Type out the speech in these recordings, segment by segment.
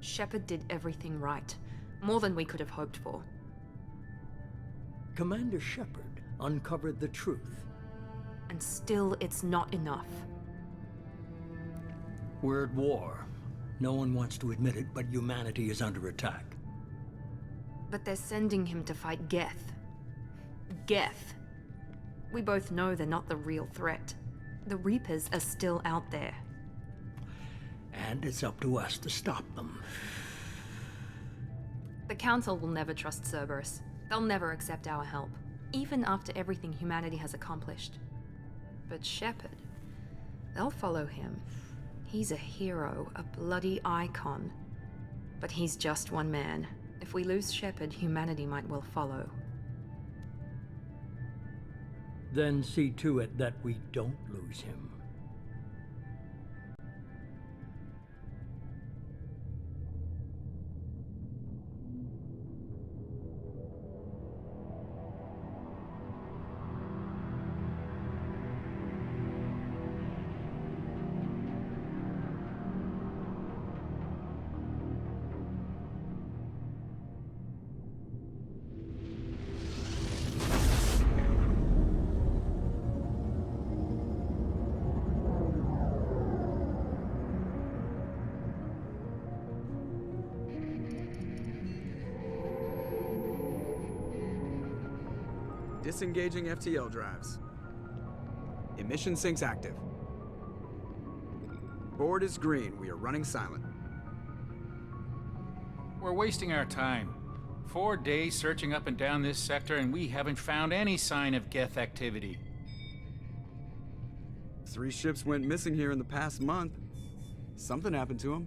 Shepard did everything right. More than we could have hoped for. Commander Shepard uncovered the truth. And still, it's not enough. We're at war. No one wants to admit it, but humanity is under attack. But they're sending him to fight Geth. Geth. We both know they're not the real threat. The Reapers are still out there. And it's up to us to stop them. The Council will never trust Cerberus. They'll never accept our help, even after everything humanity has accomplished. But Shepard, they'll follow him. He's a hero, a bloody icon. But he's just one man. If we lose Shepard, humanity might well follow. Then see to it that we don't lose him. Disengaging FTL drives. Emission sinks active. Board is green. We are running silent. We're wasting our time. 4 days searching up and down this sector, and we haven't found any sign of Geth activity. 3 ships went missing here in the past month. Something happened to them.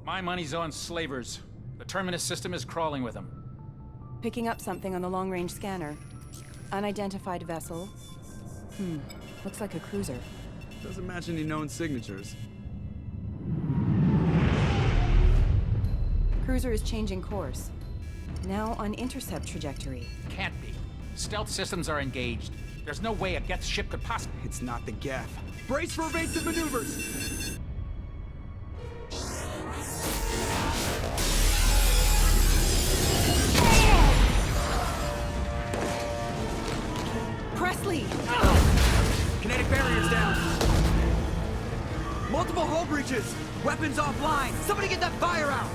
My money's on slavers. The Terminus system is crawling with them. Picking up something on the long-range scanner. Unidentified vessel. Looks like a cruiser. Doesn't match any known signatures. Cruiser is changing course. Now on intercept trajectory. Can't be. Stealth systems are engaged. There's no way a Geth ship could possibly... It's not the Geth. Brace for evasive maneuvers! Presley! Kinetic barriers down. Multiple hull breaches. Weapons offline. Somebody get that fire out.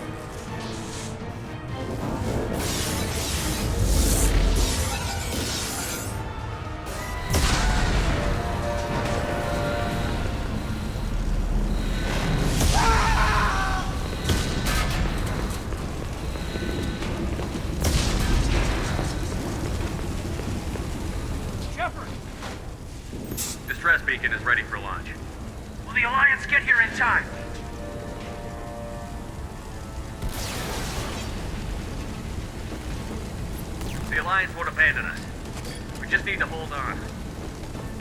Distress beacon is ready for launch. Will the Alliance get here in time? The Alliance won't abandon us. We just need to hold on.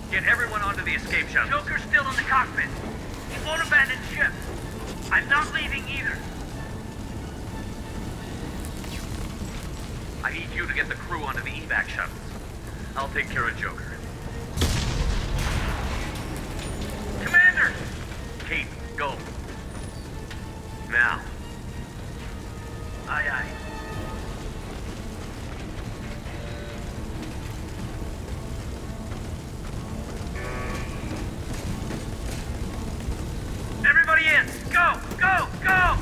Get everyone onto the escape shuttle. Joker's still in the cockpit. He won't abandon ship. I'm not leaving either. I need you to get the crew onto the evac shuttles. I'll take care of Joker. Commander! Kate, go. Now. Aye, aye. Everybody in! Go! Go! Go!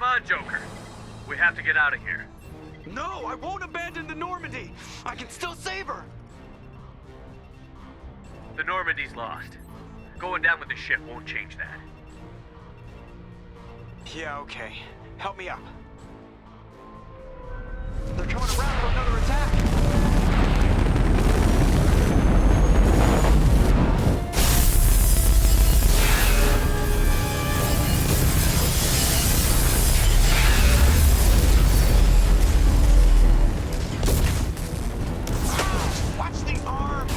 Come on, Joker. We have to get out of here. No, I won't abandon the Normandy. I can still save her. The Normandy's lost. Going down with the ship won't change that. Yeah, okay. Help me up. They're coming around for another attack. Watch the arm.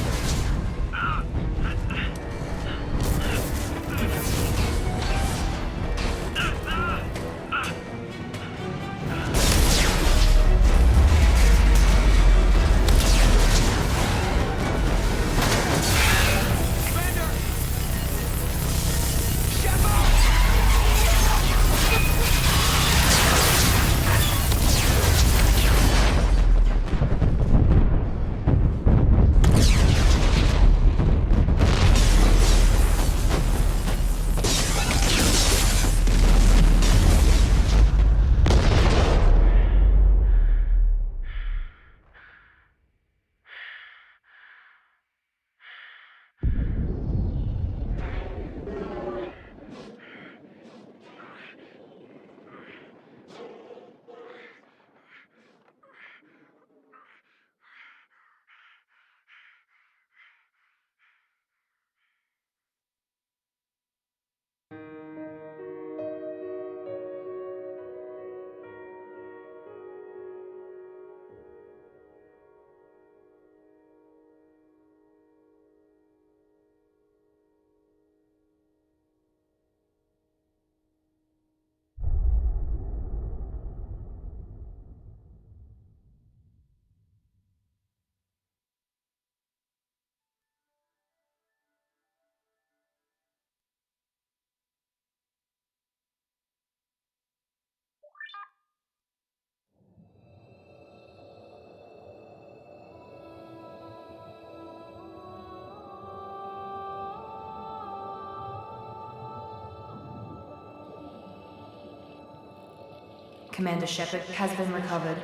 Commander Shepard has been recovered.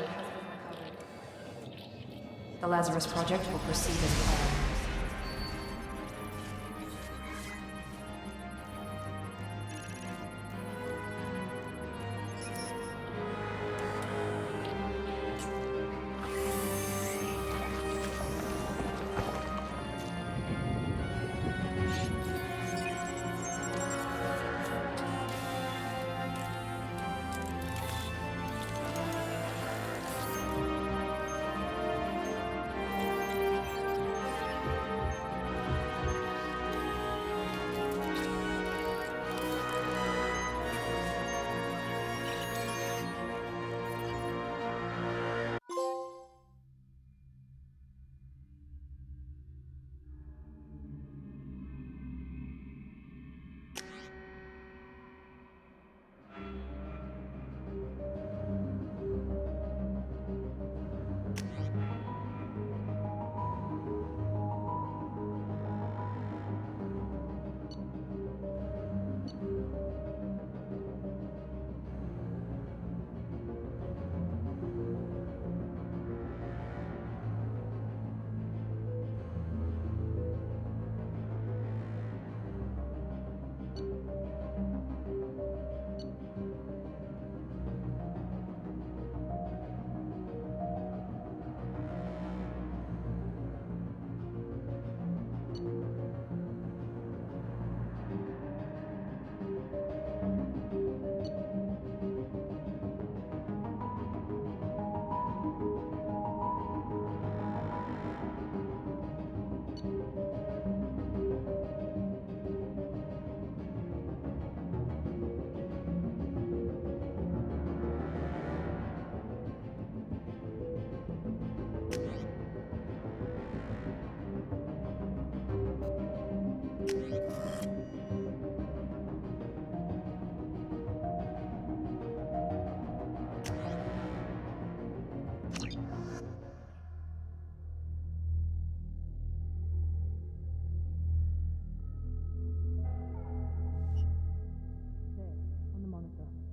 The Lazarus Project will proceed as planned.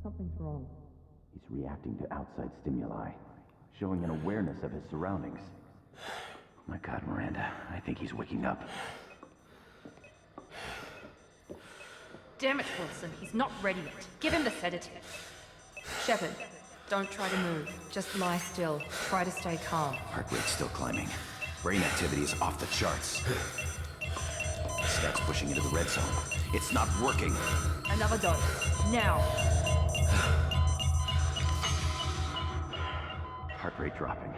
Something's wrong. He's reacting to outside stimuli, showing an awareness of his surroundings. Oh my God, Miranda, I think he's waking up. Damn it, Wilson, he's not ready yet. Give him the sedative. Shepard, don't try to move. Just lie still. Try to stay calm. Heart rate's still climbing. Brain activity is off the charts. Stats pushing into the red zone. It's not working. Another dose. Now. Heart rate dropping.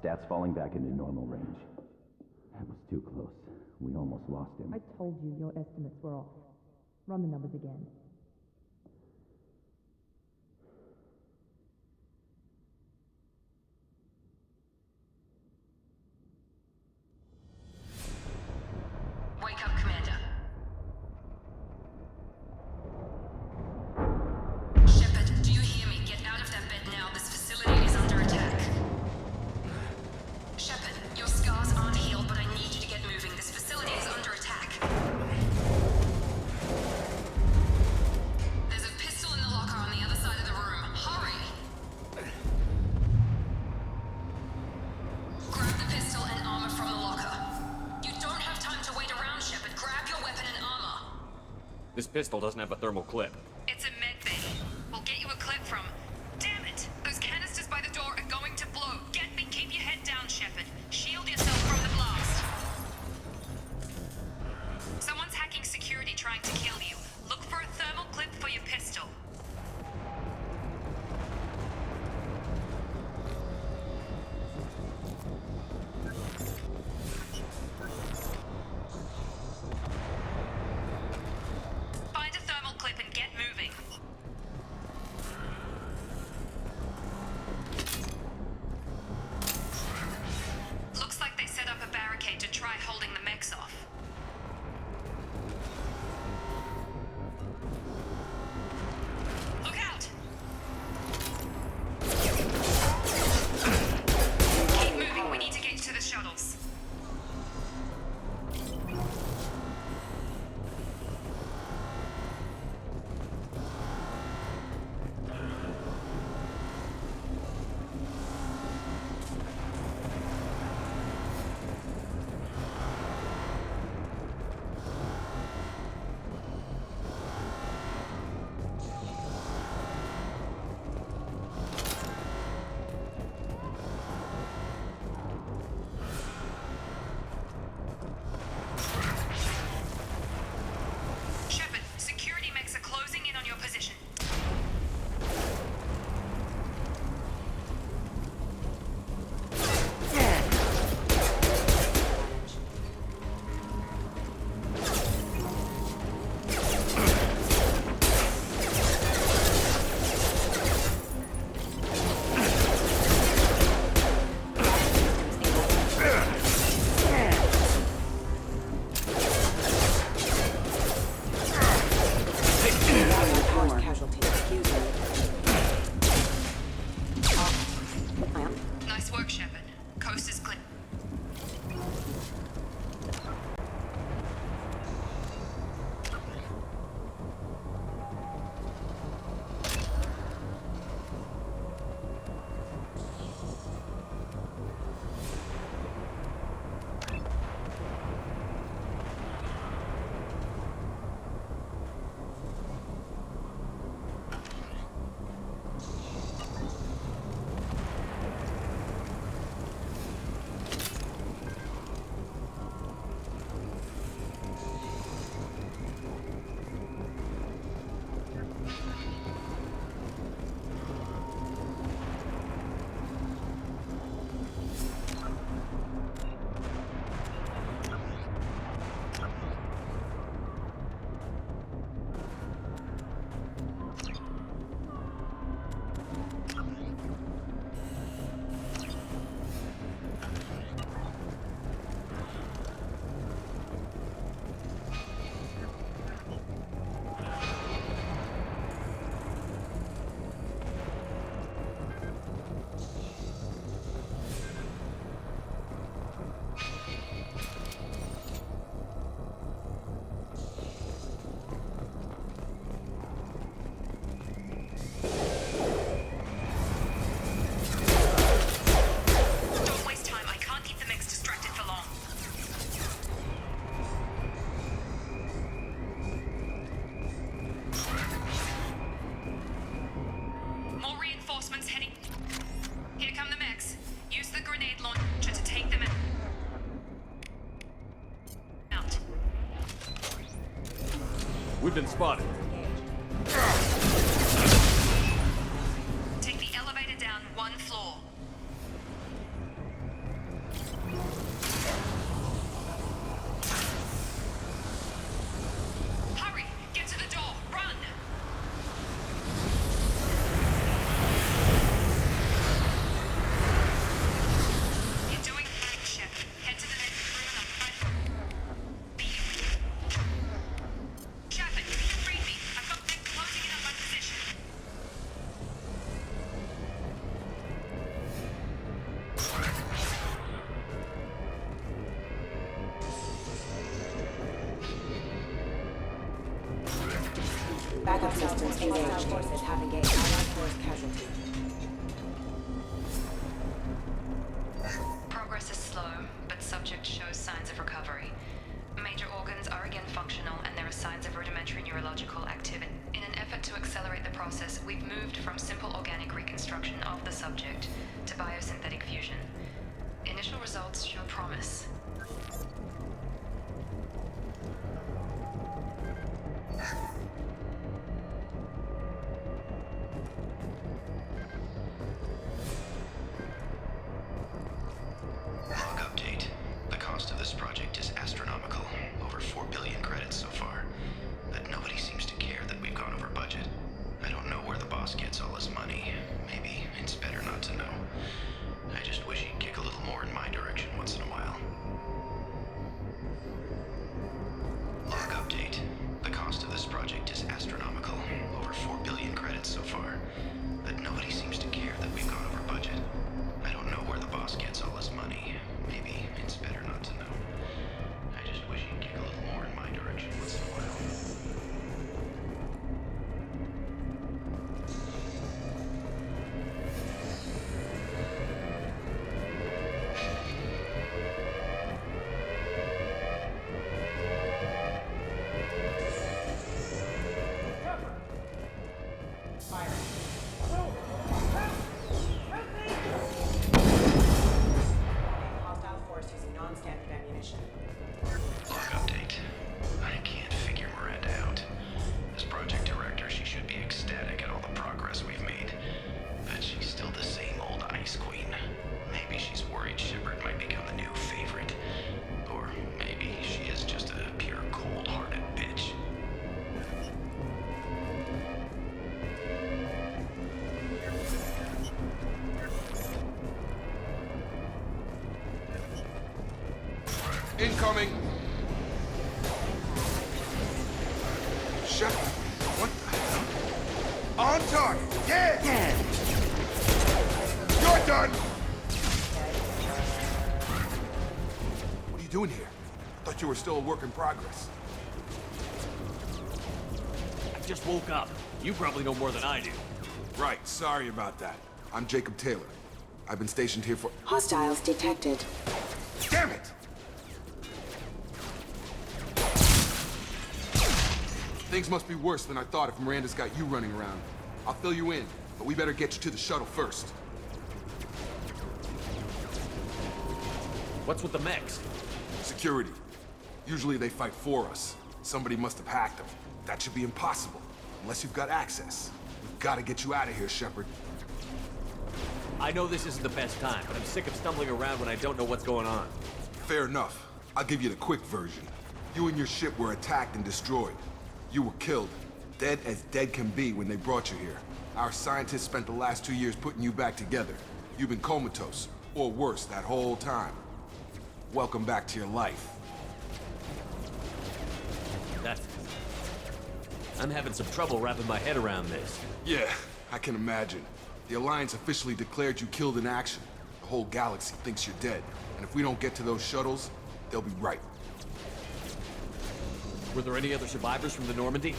Stats falling back into normal range. That was too close. We almost lost him. I told you your estimates were off. Run the numbers again. Wake up, Commander. Shepard, do you hear me? Get out of that bed now. This facility is under attack. Shepard, your scars aren't healed, but I need you to get moving. This facility is under attack. There's a pistol in the locker on the other side of the room. Hurry! Grab the pistol and armor from the locker. You don't have time to wait around, Shepard. Grab your weapon and armor. This pistol doesn't have a thermal clip. It's a med bay. We'll get you a clip from... Damn it! Those canisters by the door are going to blow. Get me. Keep your head down, Shepard. Shield yourself from the blast. Someone's hacking security trying to kill you. Look for a thermal clip for your pistol. Find a thermal clip and get moving. We've been spotted. Take the elevator down 1 floor. Hurry! Get to the door! Run! You're doing fine, Shep. Head to the next room and I'll try to beat you. Shepard, read me. I've got them closing in on my position. Backup systems engaged. Forces have engaged. Allied force casualty. Progress is slow, but subject shows signs of recovery. Major organs are again functional, and there are signs of rudimentary neurological activity. In an effort to accelerate the process, we've moved from simple organic reconstruction of the subject to biosynthetic fusion. Initial results show promise. Log update. The cost of this project is astronomical. Over 4 billion credits so far. But nobody seems to care that we've gone over budget. I don't know where the boss gets all his money. Maybe it's better not to know. I just wish he'd kick a little more in my direction once in a while. Log update. The cost of this project is astronomical. Over 4 billion credits so far. But nobody seems to care that we've gone over budget. I don't know where the boss gets all his money. Maybe it's better not to know. I just wish he'd kick a little more in my direction once in a while. Hostile force using non-standard ammunition. Log update. I can't figure Miranda out. As project director, she should be ecstatic at all the progress we've made. But she's still the same old ice queen. Maybe she's worried Shepard might become the new favorite. Or maybe she is just a pure cold-hearted bitch. Incoming! Shepard, what the hell? On target! Yeah! You're done! What are you doing here? I thought you were still a work in progress. I just woke up. You probably know more than I do. Right, sorry about that. I'm Jacob Taylor. I've been stationed here for... Hostiles detected. Damn it! Things must be worse than I thought if Miranda's got you running around. I'll fill you in, but we better get you to the shuttle first. What's with the mechs? Security. Usually they fight for us. Somebody must have hacked them. That should be impossible, unless you've got access. We've got to get you out of here, Shepard. I know this isn't the best time, but I'm sick of stumbling around when I don't know what's going on. Fair enough. I'll give you the quick version. You and your ship were attacked and destroyed. You were killed. Dead as dead can be when they brought you here. Our scientists spent the last 2 years putting you back together. You've been comatose, or worse, that whole time. Welcome back to your life. That's... I'm having some trouble wrapping my head around this. Yeah, I can imagine. The Alliance officially declared you killed in action. The whole galaxy thinks you're dead. And if we don't get to those shuttles, they'll be right. Were there any other survivors from the Normandy?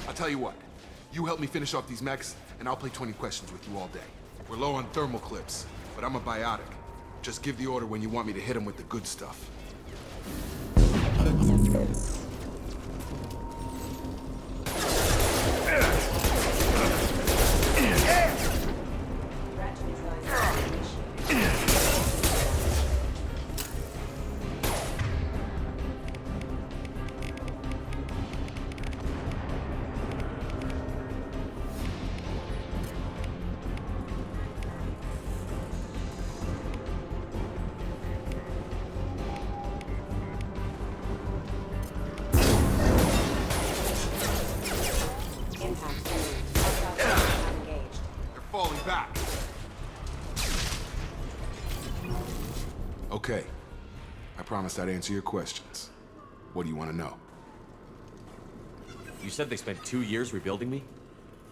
I'll tell you what. You help me finish off these mechs, and I'll play 20 questions with you all day. We're low on thermal clips, but I'm a biotic. Just give the order when you want me to hit them with the good stuff. Okay. I promised I'd answer your questions. What do you want to know? You said they spent 2 years rebuilding me?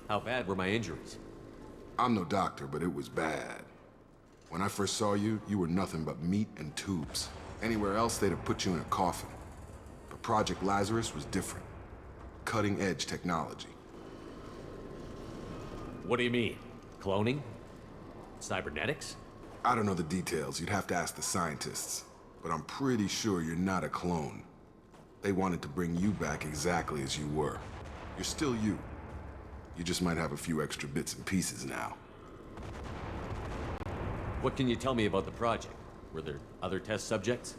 How bad were my injuries? I'm no doctor, but it was bad. When I first saw you, you were nothing but meat and tubes. Anywhere else, they'd have put you in a coffin. But Project Lazarus was different. Cutting-edge technology. What do you mean? Cloning? Cybernetics? I don't know the details. You'd have to ask the scientists. But I'm pretty sure you're not a clone. They wanted to bring you back exactly as you were. You're still you. You just might have a few extra bits and pieces now. What can you tell me about the project? Were there other test subjects?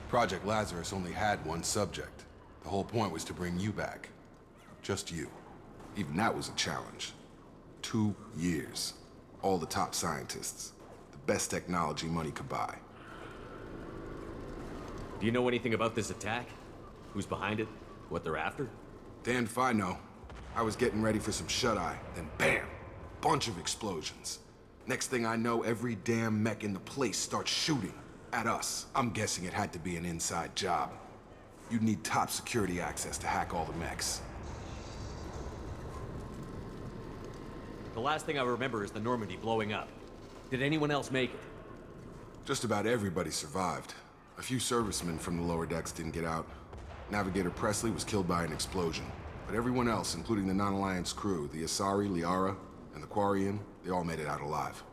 Project Lazarus only had one subject. The whole point was to bring you back. Just you. Even that was a challenge. 2 years. All the top scientists. The best technology money could buy. Do you know anything about this attack? Who's behind it? What they're after? Damned if I know. I was getting ready for some shut-eye, then bam! Bunch of explosions. Next thing I know, every damn mech in the place starts shooting. At us. I'm guessing it had to be an inside job. You'd need top security access to hack all the mechs. The last thing I remember is the Normandy blowing up. Did anyone else make it? Just about everybody survived. A few servicemen from the lower decks didn't get out. Navigator Presley was killed by an explosion. But everyone else, including the non-Alliance crew, the Asari, Liara, and the Quarian, they all made it out alive.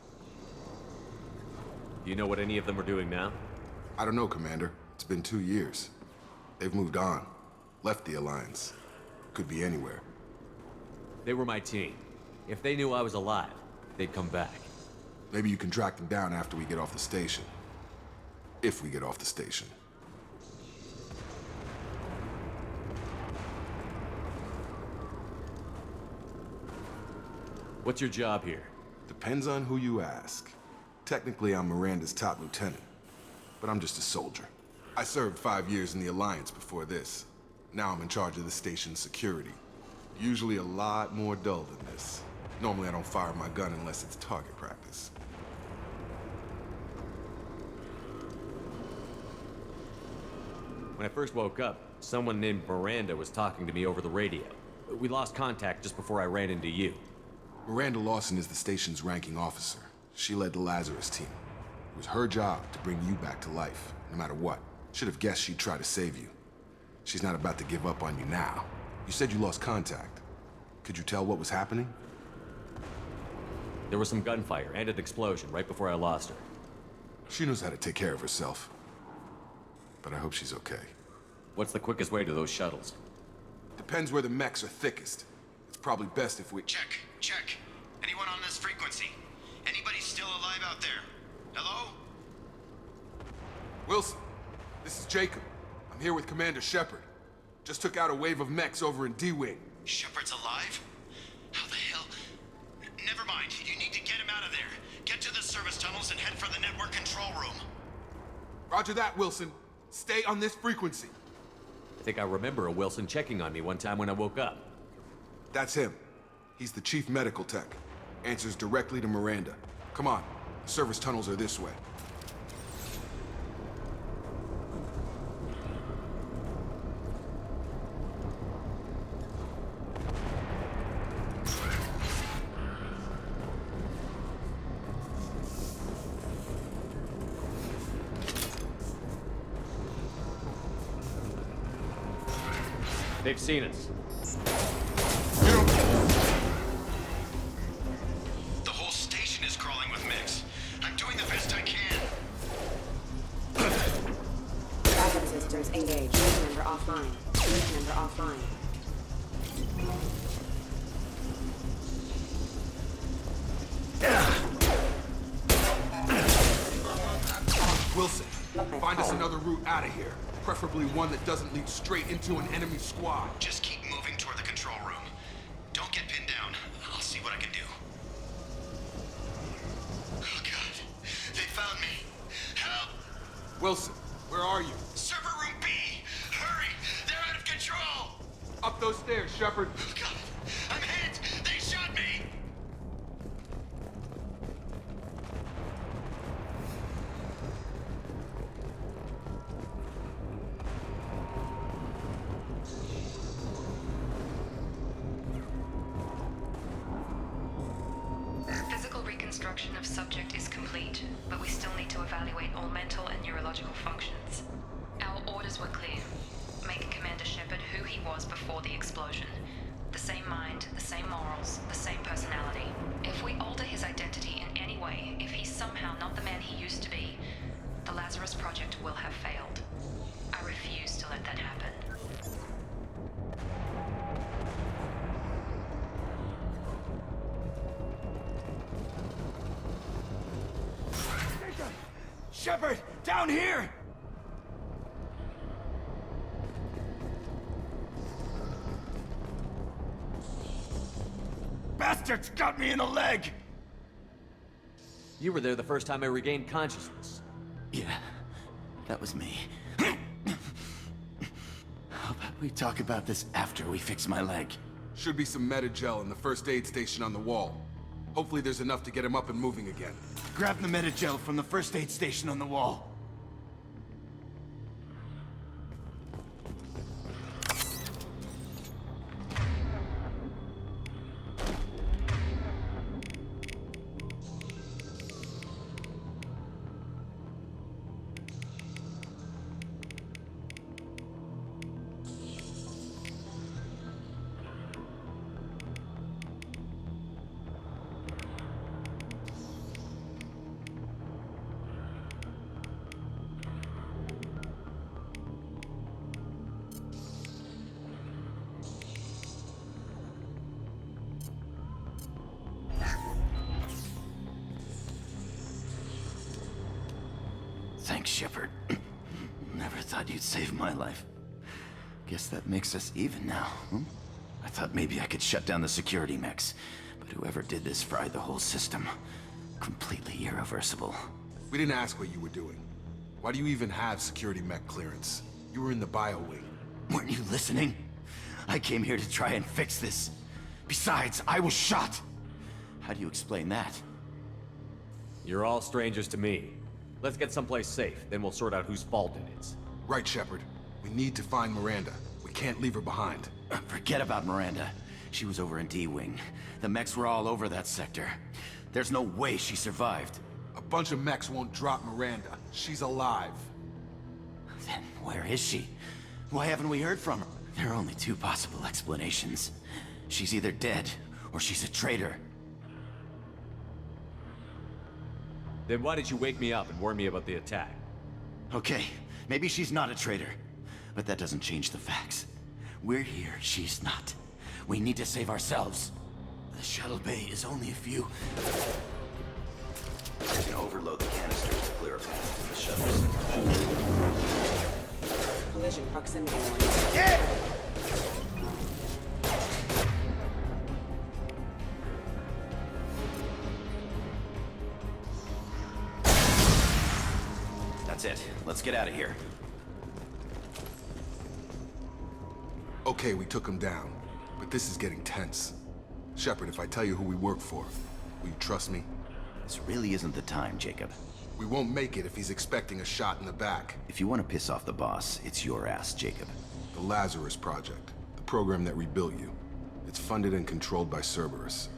Do you know what any of them are doing now? I don't know, Commander. It's been 2 years. They've moved on. Left the Alliance. Could be anywhere. They were my team. If they knew I was alive, they'd come back. Maybe you can track them down after we get off the station. If we get off the station. What's your job here? Depends on who you ask. Technically, I'm Miranda's top lieutenant, but I'm just a soldier. I served 5 years in the Alliance before this. Now I'm in charge of the station's security. Usually a lot more dull than this. Normally I don't fire my gun unless it's target practice. When I first woke up, someone named Miranda was talking to me over the radio. We lost contact just before I ran into you. Miranda Lawson is the station's ranking officer. She led the Lazarus team. It was her job to bring you back to life, no matter what. Should have guessed she'd try to save you. She's not about to give up on you now. You said you lost contact. Could you tell what was happening? There was some gunfire and an explosion right before I lost her. She knows how to take care of herself. But I hope she's okay. What's the quickest way to those shuttles? Depends where the mechs are thickest. It's probably best if we... Check. Anyone on this frequency? Anybody still alive out there? Hello? Wilson, this is Jacob. I'm here with Commander Shepard. Just took out a wave of mechs over in D-Wing. Shepard's alive? How the hell? Never mind. You need to get him out of there. Get to the service tunnels and head for the network control room. Roger that, Wilson. Stay on this frequency. I think I remember a Wilson checking on me one time when I woke up. That's him. He's the chief medical tech. Answers directly to Miranda. Come on. The service tunnels are this way. They've seen us. The whole station is crawling with mechs. I'm doing the best I can. Backup systems engaged. Link member offline. Link member offline. Wilson, find us another route out of here. Preferably one that doesn't lead straight into an enemy squad. Just keep moving toward the control room. Don't get pinned down. I'll see what I can do. Oh, God. They found me. Help! Wilson, where are you? Server room B! Hurry! They're out of control! Up those stairs, Shepard. Oh, God! I'm hit! They shot me! Reconstruction of subject is complete, but we still need to evaluate all mental and neurological functions. Our orders were clear. Make Commander Shepard who he was before the explosion. The same mind, the same morals, the same personality. If we alter his identity in any way, if he's somehow not the man he used to be, the Lazarus Project will have failed. I refuse to let that happen. Shepard, down here! Bastards got me in the leg! You were there the first time I regained consciousness. Yeah, that was me. How about we talk about this after we fix my leg? Should be some Metagel in the first aid station on the wall. Hopefully there's enough to get him up and moving again. Grab the Metagel from the first aid station on the wall. Thanks, Shepard. Never thought you'd save my life. Guess that makes us even now, huh? I thought maybe I could shut down the security mechs, but whoever did this fried the whole system. Completely irreversible. We didn't ask what you were doing. Why do you even have security mech clearance? You were in the bio wing. Weren't you listening? I came here to try and fix this. Besides, I was shot. How do you explain that? You're all strangers to me. Let's get someplace safe, then we'll sort out whose fault it is. Right, Shepard. We need to find Miranda. We can't leave her behind. Forget about Miranda. She was over in D-Wing. The mechs were all over that sector. There's no way she survived. A bunch of mechs won't drop Miranda. She's alive. Then where is she? Why haven't we heard from her? There are only two possible explanations. She's either dead, or she's a traitor. Then why did you wake me up and warn me about the attack? Okay, maybe she's not a traitor. But that doesn't change the facts. We're here, she's not. We need to save ourselves. The shuttle bay is only a few... You can overload the canisters to clear a path to the shuttles. Collision proximity warning. Yeah! That's it. Let's get out of here. Okay, we took him down. But this is getting tense. Shepard, if I tell you who we work for, will you trust me? This really isn't the time, Jacob. We won't make it if he's expecting a shot in the back. If you want to piss off the boss, it's your ass, Jacob. The Lazarus Project. The program that rebuilt you. It's funded and controlled by Cerberus.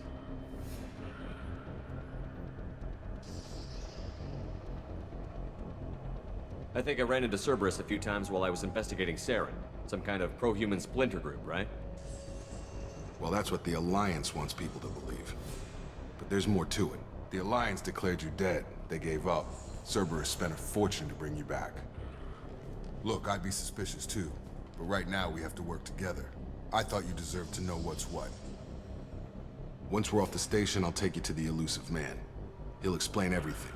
I think I ran into Cerberus a few times while I was investigating Saren. Some kind of pro-human splinter group, right? Well, that's what the Alliance wants people to believe. But there's more to it. The Alliance declared you dead. They gave up. Cerberus spent a fortune to bring you back. Look, I'd be suspicious too. But right now, we have to work together. I thought you deserved to know what's what. Once we're off the station, I'll take you to the elusive man. He'll explain everything.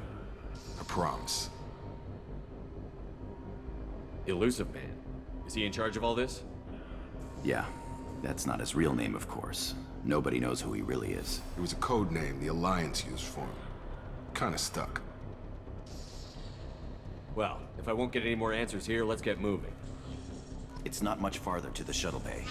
I promise. Elusive Man? Is he in charge of all this? Yeah. That's not his real name, of course. Nobody knows who he really is. It was a code name the Alliance used for him. Kinda stuck. Well, if I won't get any more answers here, let's get moving. It's not much farther to the shuttle bay.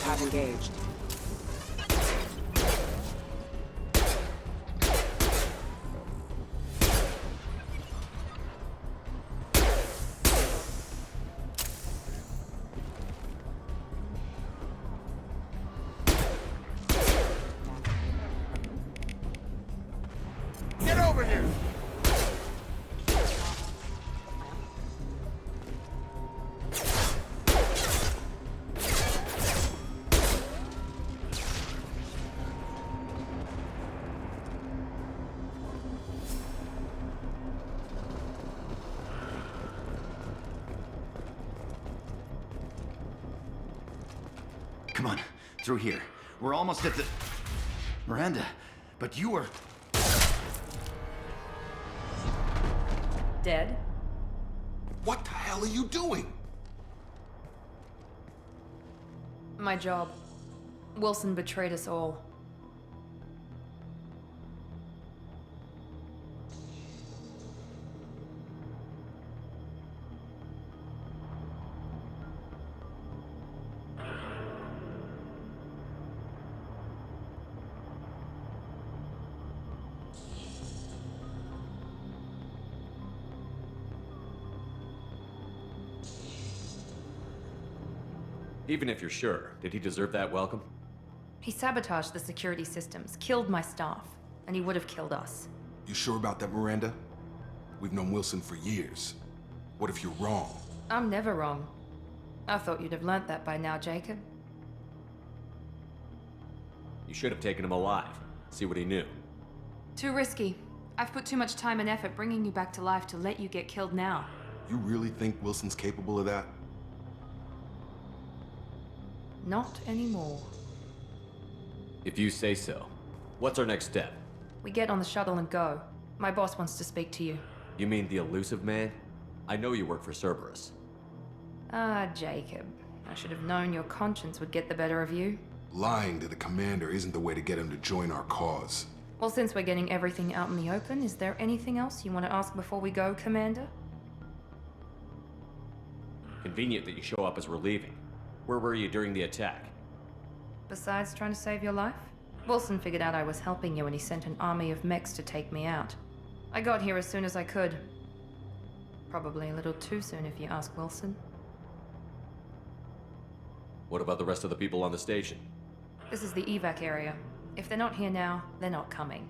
have engaged. Get over here! Come on, through here. We're almost at the... Miranda, but you were... Dead? What the hell are you doing? My job. Wilson betrayed us all. Even if you're sure, did he deserve that welcome? He sabotaged the security systems, killed my staff, and he would have killed us. You sure about that, Miranda? We've known Wilson for years. What if you're wrong? I'm never wrong. I thought you'd have learnt that by now, Jacob. You should have taken him alive. See what he knew. Too risky. I've put too much time and effort bringing you back to life to let you get killed now. You really think Wilson's capable of that? Not anymore. If you say so. What's our next step? We get on the shuttle and go. My boss wants to speak to you. You mean the elusive man? I know you work for Cerberus. Ah, Jacob. I should have known your conscience would get the better of you. Lying to the commander isn't the way to get him to join our cause. Well, since we're getting everything out in the open, is there anything else you want to ask before we go, Commander? Convenient that you show up as we're leaving. Where were you during the attack? Besides trying to save your life? Wilson figured out I was helping you and he sent an army of mechs to take me out. I got here as soon as I could. Probably a little too soon if you ask Wilson. What about the rest of the people on the station? This is the evac area. If they're not here now, they're not coming.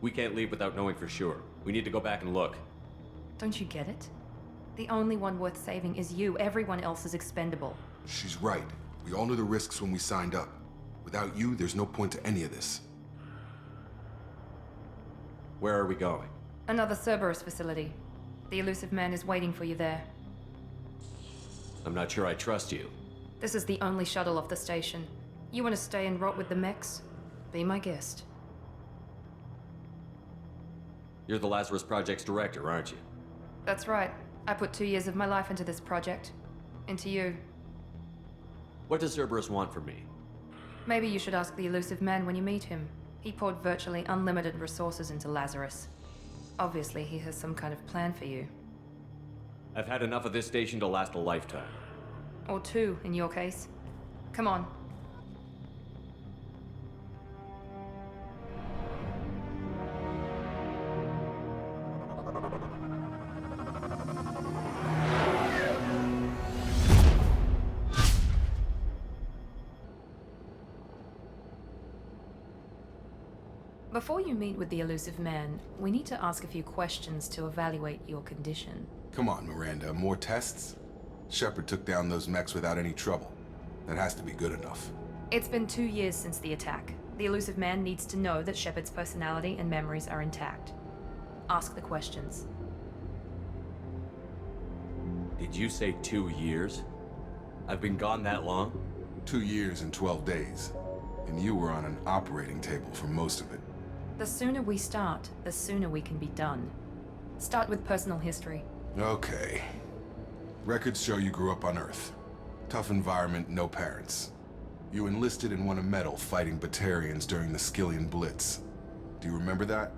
We can't leave without knowing for sure. We need to go back and look. Don't you get it? The only one worth saving is you. Everyone else is expendable. She's right. We all knew the risks when we signed up. Without you, there's no point to any of this. Where are we going? Another Cerberus facility. The elusive man is waiting for you there. I'm not sure I trust you. This is the only shuttle off the station. You want to stay and rot with the mechs? Be my guest. You're the Lazarus Project's director, aren't you? That's right. I put 2 years of my life into this project. Into you. What does Cerberus want from me? Maybe you should ask the elusive man when you meet him. He poured virtually unlimited resources into Lazarus. Obviously, he has some kind of plan for you. I've had enough of this station to last a lifetime. Or 2, in your case. Come on. Before you meet with the elusive man, we need to ask a few questions to evaluate your condition. Come on, Miranda, more tests? Shepard took down those mechs without any trouble. That has to be good enough. It's been 2 years since the attack. The elusive man needs to know that Shepard's personality and memories are intact. Ask the questions. Did you say 2 years? I've been gone that long? 2 years and 12 days. And you were on an operating table for most of it. The sooner we start, the sooner we can be done. Start with personal history. Okay. Records show you grew up on Earth. Tough environment, no parents. You enlisted and won a medal fighting Batarians during the Skillian Blitz. Do you remember that?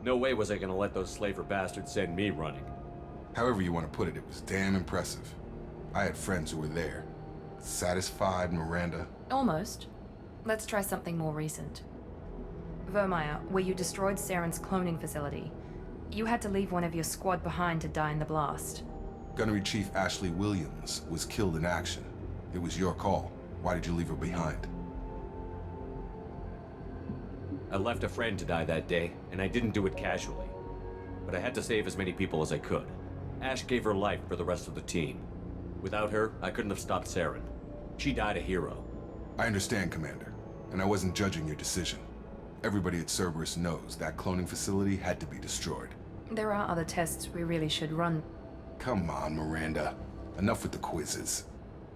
No way was I gonna let those slaver bastards send me running. However you want to put it, it was damn impressive. I had friends who were there. Satisfied, Miranda? Almost. Let's try something more recent. Vermeer, where you destroyed Saren's cloning facility. You had to leave one of your squad behind to die in the blast. Gunnery Chief Ashley Williams was killed in action. It was your call. Why did you leave her behind? I left a friend to die that day, and I didn't do it casually. But I had to save as many people as I could. Ash gave her life for the rest of the team. Without her, I couldn't have stopped Saren. She died a hero. I understand, Commander, and I wasn't judging your decision. Everybody at Cerberus knows that cloning facility had to be destroyed. There are other tests we really should run. Come on, Miranda. Enough with the quizzes.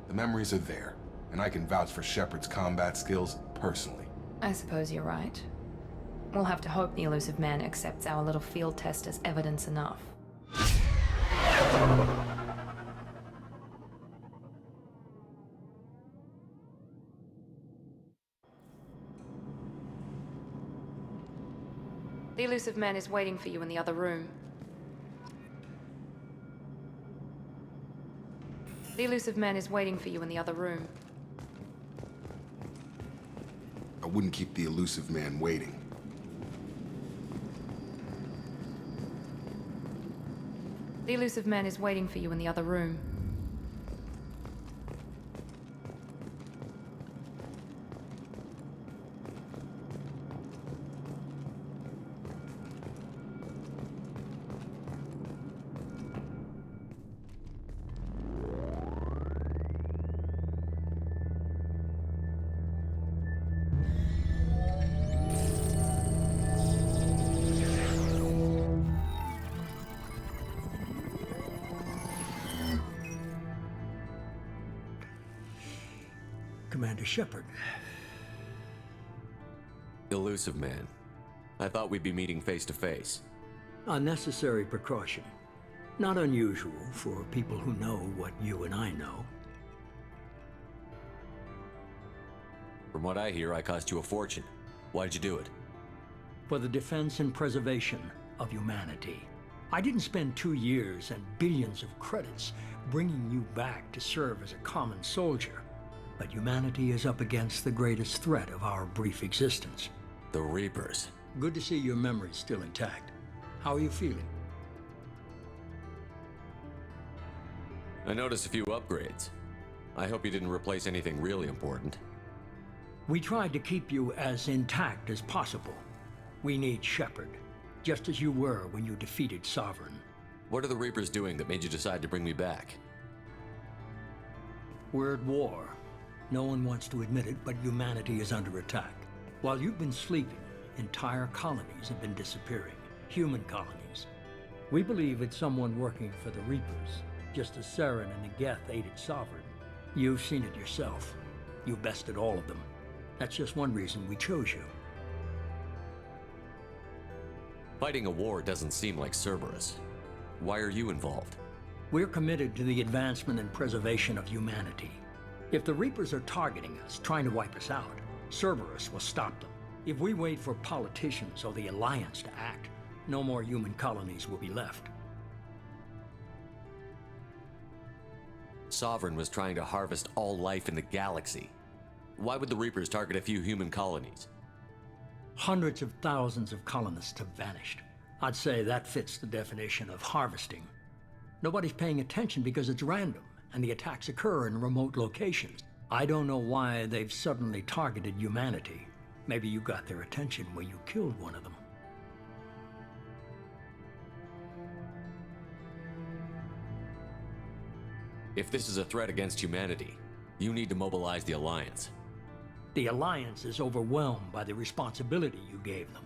The memories are there, and I can vouch for Shepard's combat skills personally. I suppose you're right. We'll have to hope the elusive man accepts our little field test as evidence enough. The elusive man is waiting for you in the other room. The elusive man is waiting for you in the other room. I wouldn't keep the elusive man waiting. The elusive man is waiting for you in the other room. Commander Shepard. Elusive man. I thought we'd be meeting face to face. A necessary precaution. Not unusual for people who know what you and I know. From what I hear, I cost you a fortune. Why'd you do it? For the defense and preservation of humanity. I didn't spend 2 years and billions of credits bringing you back to serve as a common soldier. But humanity is up against the greatest threat of our brief existence. The Reapers. Good to see your memory's still intact. How are you feeling? I noticed a few upgrades. I hope you didn't replace anything really important. We tried to keep you as intact as possible. We need Shepard, just as you were when you defeated Sovereign. What are the Reapers doing that made you decide to bring me back? We're at war. No one wants to admit it, but humanity is under attack. While you've been sleeping, entire colonies have been disappearing. Human colonies. We believe it's someone working for the Reapers, just as Saren and the Geth aided Sovereign. You've seen it yourself. You bested all of them. That's just one reason we chose you. Fighting a war doesn't seem like Cerberus. Why are you involved? We're committed to the advancement and preservation of humanity. If the Reapers are targeting us, trying to wipe us out, Cerberus will stop them. If we wait for politicians or the Alliance to act, no more human colonies will be left. Sovereign was trying to harvest all life in the galaxy. Why would the Reapers target a few human colonies? Hundreds of thousands of colonists have vanished. I'd say that fits the definition of harvesting. Nobody's paying attention because it's random, and the attacks occur in remote locations. I don't know why they've suddenly targeted humanity. Maybe you got their attention when you killed one of them. If this is a threat against humanity, you need to mobilize the Alliance. The Alliance is overwhelmed by the responsibility you gave them.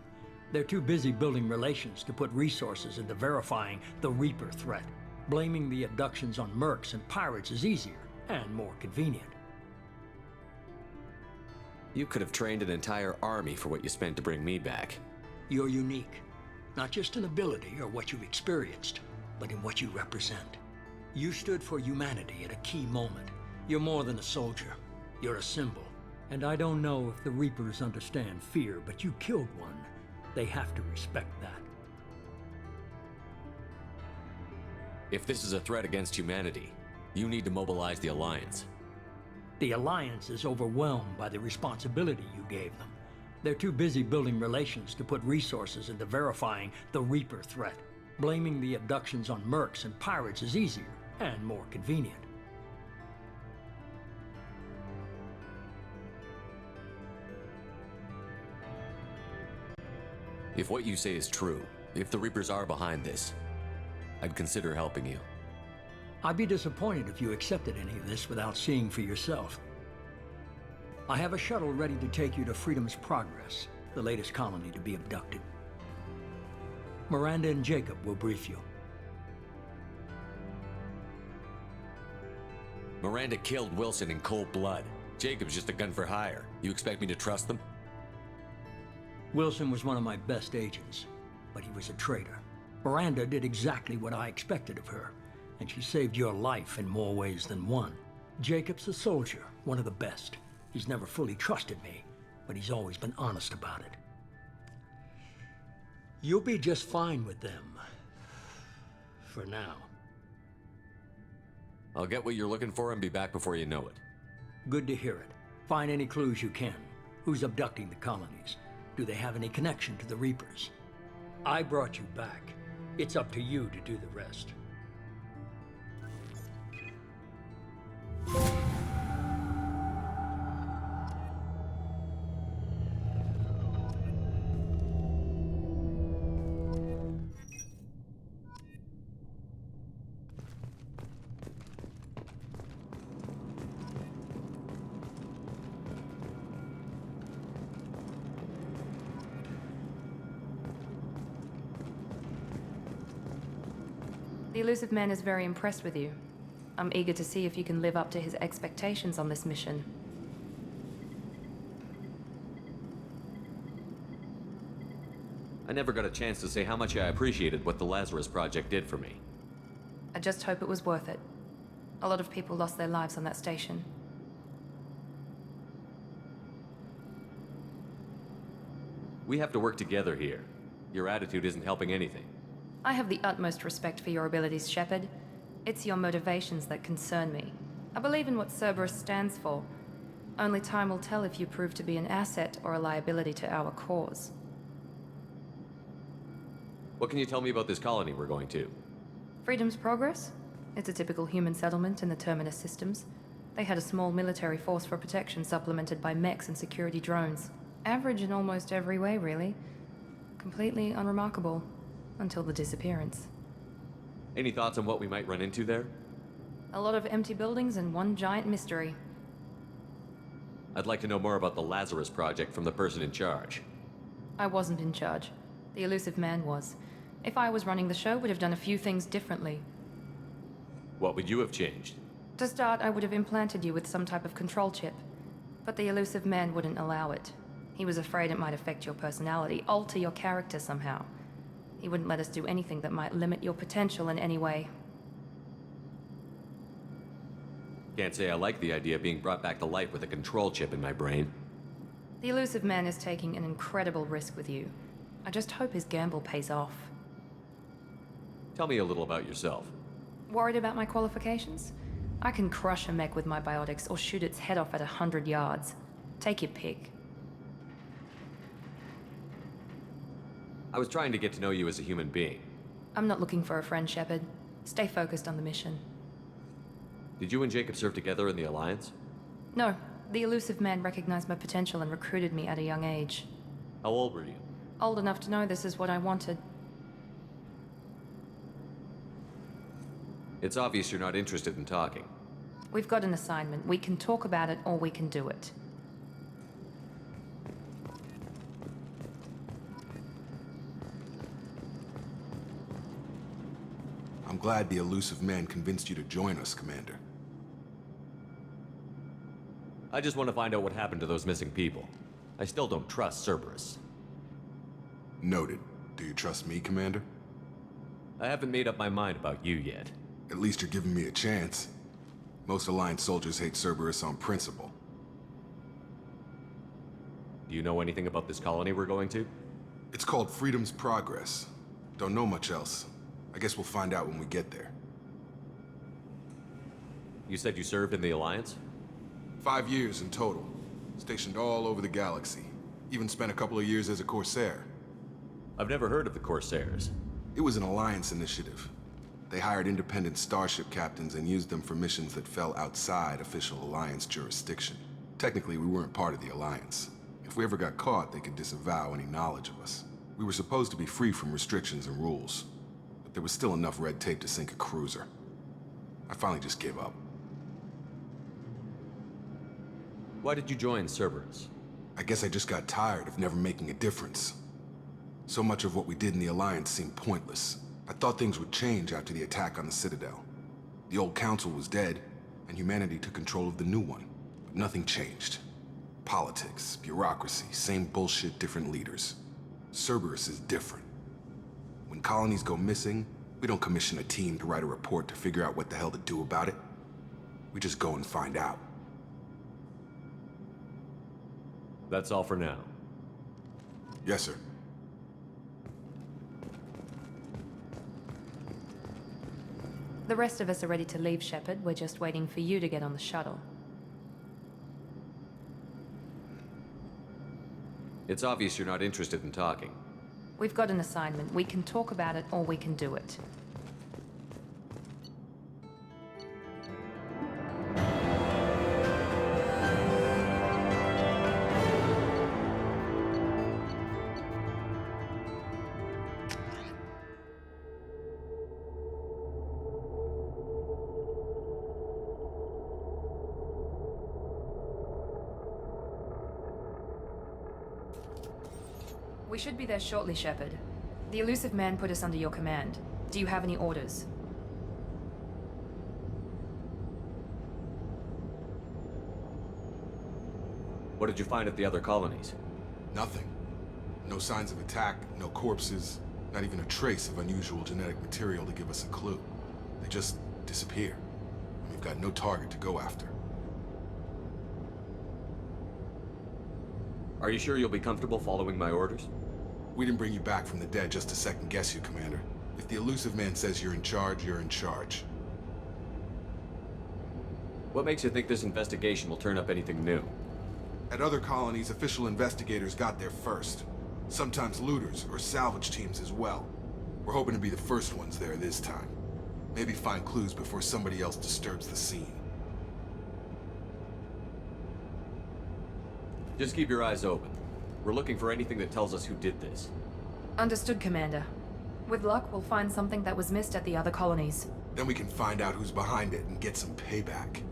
They're too busy building relations to put resources into verifying the Reaper threat. Blaming the abductions on mercs and pirates is easier and more convenient. You could have trained an entire army for what you spent to bring me back. You're unique, not just in ability or what you've experienced, but in what you represent. You stood for humanity at a key moment. You're more than a soldier. You're a symbol. And I don't know if the Reapers understand fear, but you killed one. They have to respect that. If this is a threat against humanity, You need to mobilize the Alliance. The Alliance is overwhelmed by the responsibility you gave them. They're too busy building relations to put resources into verifying the Reaper threat. Blaming the abductions on mercs and pirates is easier and more convenient. If what you say is true, if the Reapers are behind this, I'd consider helping you. I'd be disappointed if you accepted any of this without seeing for yourself. I have a shuttle ready to take you to Freedom's Progress, the latest colony to be abducted. Miranda and Jacob will brief you. Miranda killed Wilson in cold blood. Jacob's just a gun for hire. You expect me to trust them? Wilson was one of my best agents, but he was a traitor. Miranda did exactly what I expected of her, and she saved your life in more ways than one. Jacob's a soldier, one of the best. He's never fully trusted me, but he's always been honest about it. You'll be just fine with them. For now. I'll get what you're looking for and be back before you know it. Good to hear it. Find any clues you can. Who's abducting the colonies? Do they have any connection to the Reapers? I brought you back. It's up to you to do the rest. The elusive man is very impressed with you. I'm eager to see if you can live up to his expectations on this mission. I never got a chance to say how much I appreciated what the Lazarus Project did for me. I just hope it was worth it. A lot of people lost their lives on that station. We have to work together here. Your attitude isn't helping anything. I have the utmost respect for your abilities, Shepard. It's your motivations that concern me. I believe in what Cerberus stands for. Only time will tell if you prove to be an asset or a liability to our cause. What can you tell me about this colony we're going to? Freedom's Progress? It's a typical human settlement in the Terminus systems. They had a small military force for protection supplemented by mechs and security drones. Average in almost every way, really. Completely unremarkable. Until the disappearance. Any thoughts on what we might run into there? A lot of empty buildings and one giant mystery. I'd like to know more about the Lazarus Project from the person in charge. I wasn't in charge. The elusive man was. If I was running the show, would have done a few things differently. What would you have changed? To start, I would have implanted you with some type of control chip. But the elusive man wouldn't allow it. He was afraid it might affect your personality, alter your character somehow. He wouldn't let us do anything that might limit your potential in any way. Can't say I like the idea of being brought back to life with a control chip in my brain. The elusive man is taking an incredible risk with you. I just hope his gamble pays off. Tell me a little about yourself. Worried about my qualifications? I can crush a mech with my biotics or shoot its head off at 100 yards. Take your pick. I was trying to get to know you as a human being. I'm not looking for a friend, Shepard. Stay focused on the mission. Did you and Jacob serve together in the Alliance? No. The elusive man recognized my potential and recruited me at a young age. How old were you? Old enough to know this is what I wanted. It's obvious you're not interested in talking. We've got an assignment. We can talk about it or we can do it. I'm glad the elusive man convinced you to join us, Commander. I just want to find out what happened to those missing people. I still don't trust Cerberus. Noted. Do you trust me, Commander? I haven't made up my mind about you yet. At least you're giving me a chance. Most Alliance soldiers hate Cerberus on principle. Do you know anything about this colony we're going to? It's called Freedom's Progress. Don't know much else. I guess we'll find out when we get there. You said you served in the Alliance? 5 years in total. Stationed all over the galaxy. Even spent a couple of years as a Corsair. I've never heard of the Corsairs. It was an Alliance initiative. They hired independent starship captains and used them for missions that fell outside official Alliance jurisdiction. Technically, we weren't part of the Alliance. If we ever got caught, they could disavow any knowledge of us. We were supposed to be free from restrictions and rules, but there was still enough red tape to sink a cruiser. I finally just gave up. Why did you join Cerberus? I guess I just got tired of never making a difference. So much of what we did in the Alliance seemed pointless. I thought things would change after the attack on the Citadel. The old council was dead, and humanity took control of the new one. But nothing changed. Politics, bureaucracy, same bullshit, different leaders. Cerberus is different. When colonies go missing, we don't commission a team to write a report to figure out what the hell to do about it. We just go and find out. That's all for now. Yes, sir. The rest of us are ready to leave, Shepard. We're just waiting for you to get on the shuttle. It's obvious you're not interested in talking. We've got an assignment. We can talk about it, or we can do it. We should be there shortly, Shepard. The elusive man put us under your command. Do you have any orders? What did you find at the other colonies? Nothing. No signs of attack, no corpses, not even a trace of unusual genetic material to give us a clue. They just disappear. And we've got no target to go after. Are you sure you'll be comfortable following my orders? We didn't bring you back from the dead just to second guess you, Commander. If the elusive man says you're in charge, you're in charge. What makes you think this investigation will turn up anything new? At other colonies, official investigators got there first. Sometimes looters or salvage teams as well. We're hoping to be the first ones there this time. Maybe find clues before somebody else disturbs the scene. Just keep your eyes open. We're looking for anything that tells us who did this. Understood, Commander. With luck, we'll find something that was missed at the other colonies. Then we can find out who's behind it and get some payback.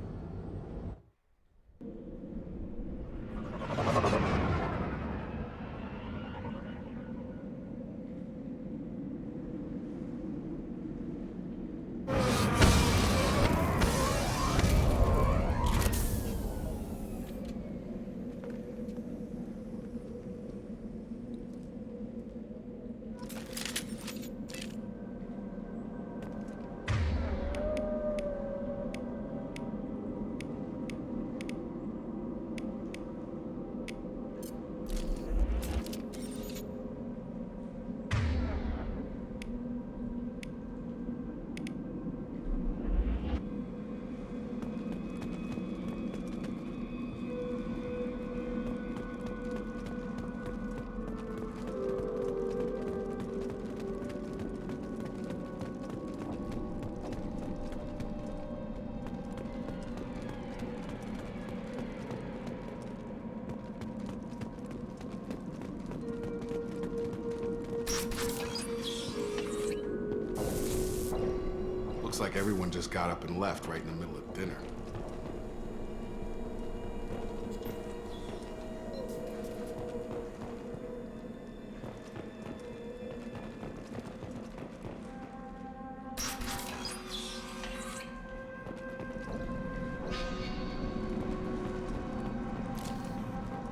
Looks like everyone just got up and left right in the middle of dinner.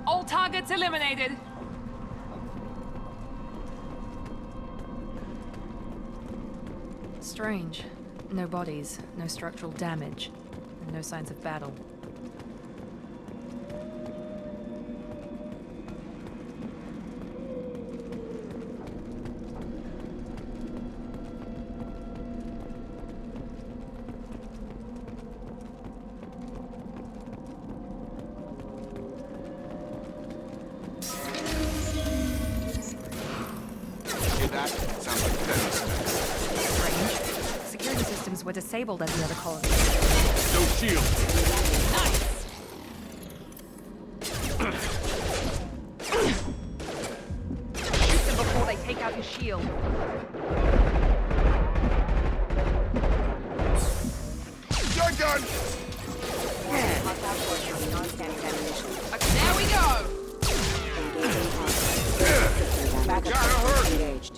All targets eliminated! Strange. No bodies, no structural damage, and no signs of battle. attack? Sounds like Dennis. Strange. Security systems were disabled at the other colony. No shield. Nice! Shoot them before they take out his shield. Gun! Non-standard ammunition. There we go! Engaging hostile. Backup systems engaged.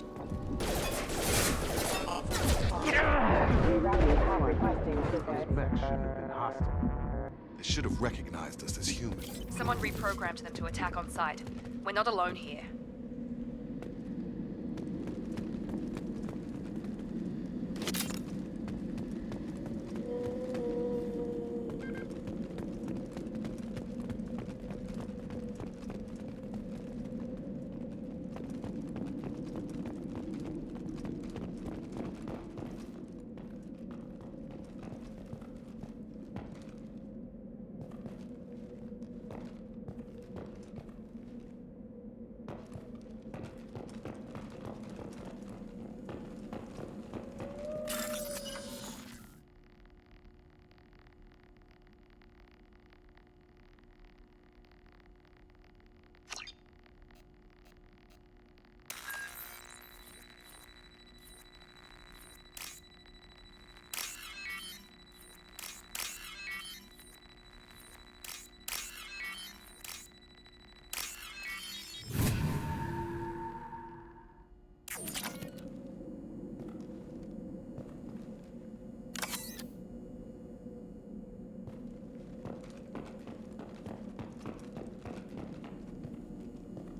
Rerouting power. Requesting They should have recognized us as human. Someone reprogrammed them to attack on sight. We're not alone here.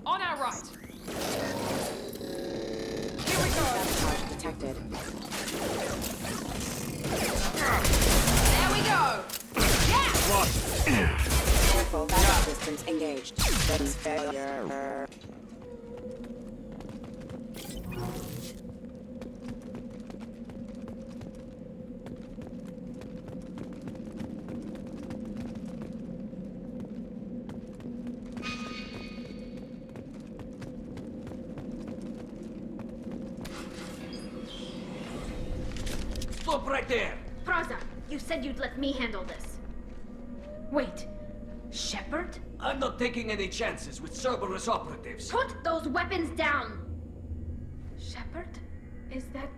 On our right. Here we go. sabotage detected. There we go. Yeah. Careful. Backup systems engaged. That's failure. Stop right there! Praza, you said you'd let me handle this. Wait, Shepard? I'm not taking any chances with Cerberus operatives. Put those weapons down! Shepard? Is that...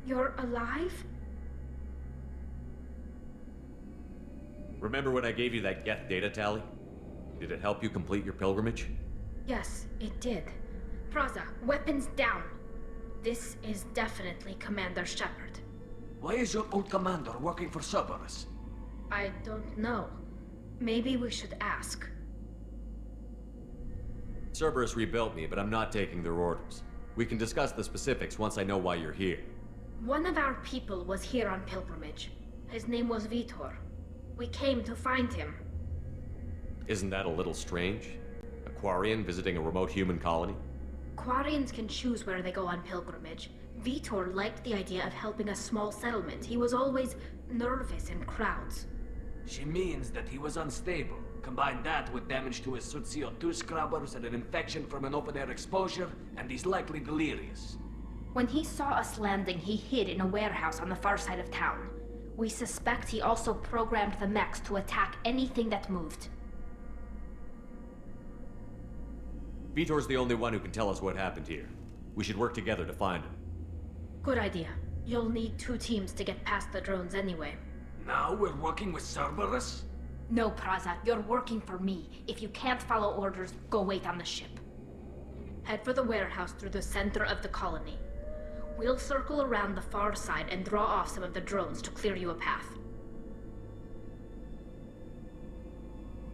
you're alive? Remember when I gave you that Geth data tally? Did it help you complete your pilgrimage? Yes, it did. Praza, weapons down. This is definitely Commander Shepard. Why is your old commander working for Cerberus? I don't know. Maybe we should ask. Cerberus rebuilt me, but I'm not taking their orders. We can discuss the specifics once I know why you're here. One of our people was here on pilgrimage. His name was Vitor. We came to find him. Isn't that a little strange? A Quarian visiting a remote human colony? Quarians can choose where they go on pilgrimage. Vitor liked the idea of helping a small settlement. He was always nervous in crowds. She means that he was unstable. Combine that with damage to his suit CO2 scrubbers and an infection from an open-air exposure, and he's likely delirious. When he saw us landing, he hid in a warehouse on the far side of town. We suspect he also programmed the mechs to attack anything that moved. Vitor's the only one who can tell us what happened here. We should work together to find him. Good idea. You'll need 2 teams to get past the drones anyway. Now we're working with Cerberus? No, Praza, you're working for me. If you can't follow orders, go wait on the ship. Head for the warehouse through the center of the colony. We'll circle around the far side and draw off some of the drones to clear you a path.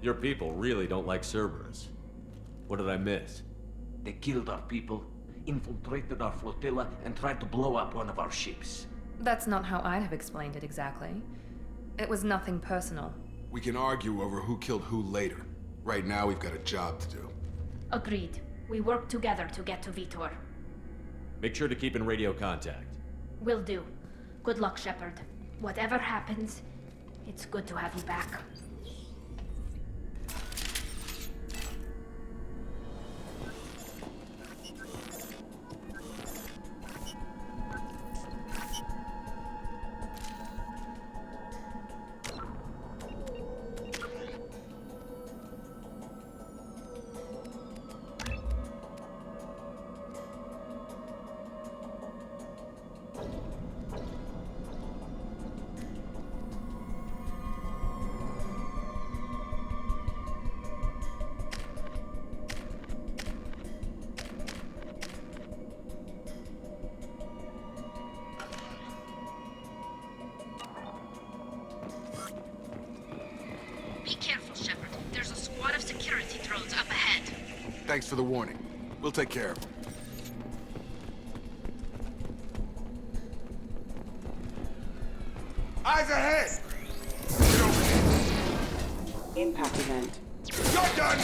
Your people really don't like Cerberus. What did I miss? They killed our people, infiltrated our flotilla, and tried to blow up one of our ships. That's not how I'd have explained it exactly. It was nothing personal. We can argue over who killed who later. Right now, we've got a job to do. Agreed. We work together to get to Vitor. Make sure to keep in radio contact. Will do. Good luck, Shepard. Whatever happens, it's good to have you back. Thanks for the warning. We'll take care of him. Eyes ahead! Get over here. Impact event. You're done!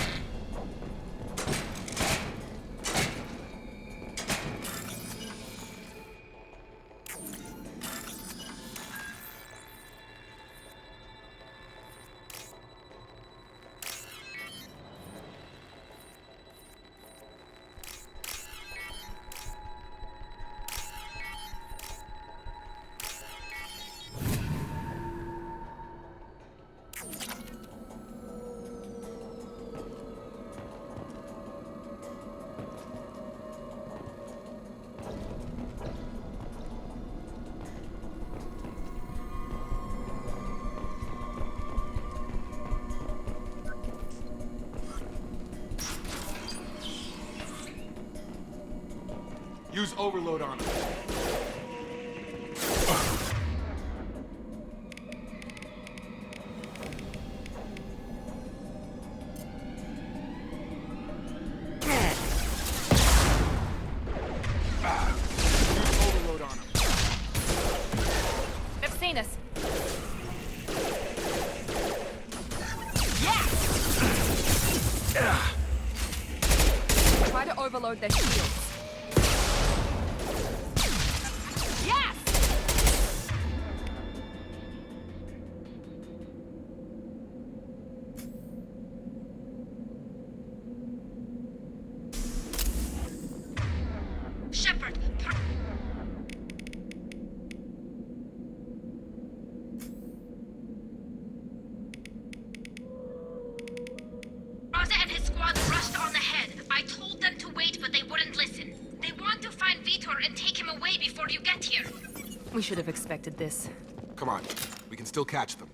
Use overload on him. Use overload on him. They've seen us. Try to overload their shields. Shepard, Raza and his squad rushed on ahead. I told them to wait, but they wouldn't listen. They want to find Vitor and take him away before you get here. We should have expected this. Come on. We can still catch them.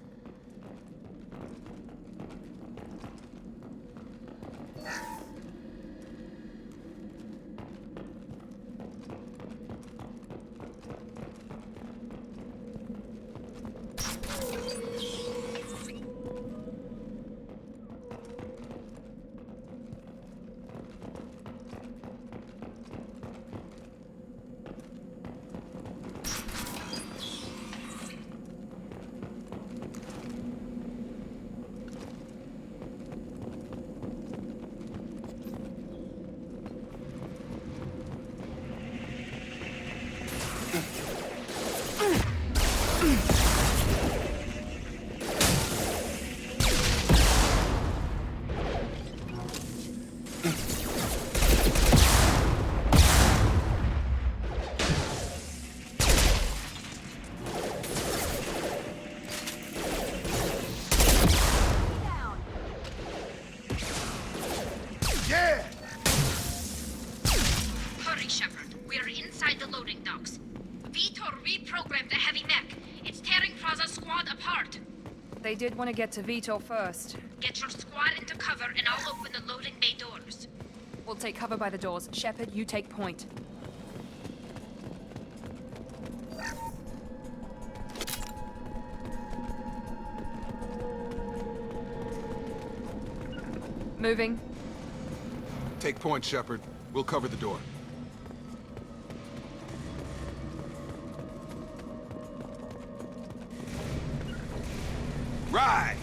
Hurry, Shepard. We're inside the loading docks. Vitor reprogrammed the heavy mech. It's tearing Raza's squad apart. They did want to get to Vitor first. Get your squad into cover and I'll open the loading bay doors. We'll take cover by the doors. Shepard, you take point. Moving. Take point, Shepard. We'll cover the door. Right!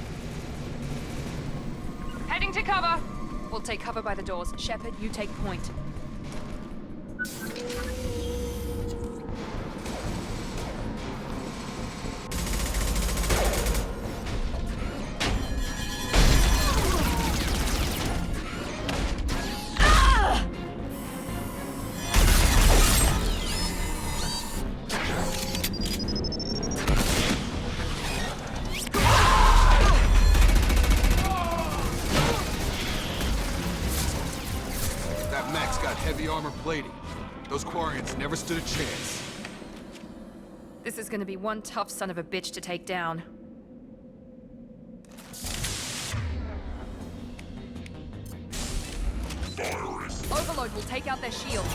Heading to cover. We'll take cover by the doors. Shepard, you take point. Heavy armor plating. Those Quarians never stood a chance. This is gonna be one tough son of a bitch to take down. Overload will take out their shield.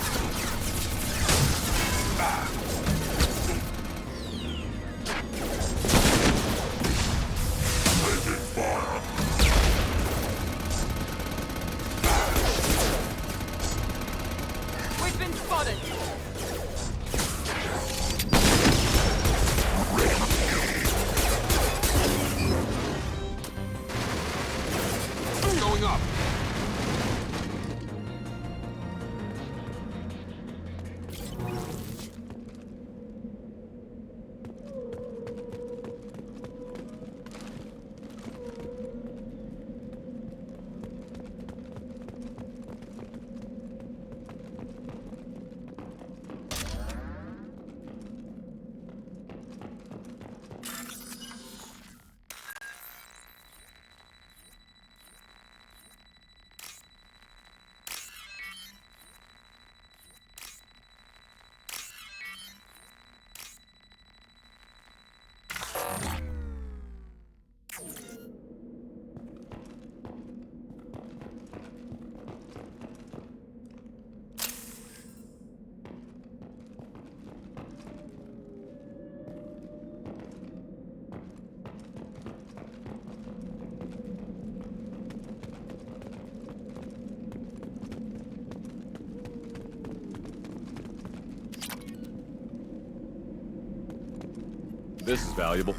This is valuable.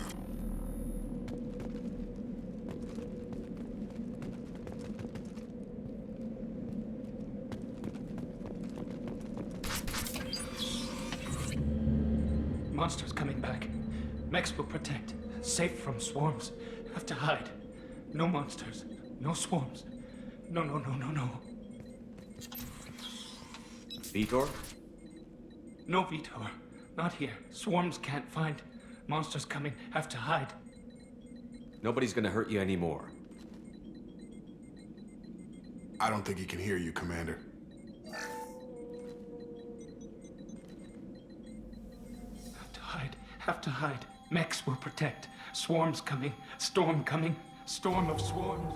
Monsters coming back. Mechs will protect. Safe from swarms. Have to hide. No monsters. No swarms. No. Vitor? No Vitor. Not here. Swarms can't find. Monsters coming. Have to hide. Nobody's gonna hurt you anymore. I don't think he can hear you, Commander. Have to hide. Mechs will protect. Swarms coming. Storm coming. Storm of swarms.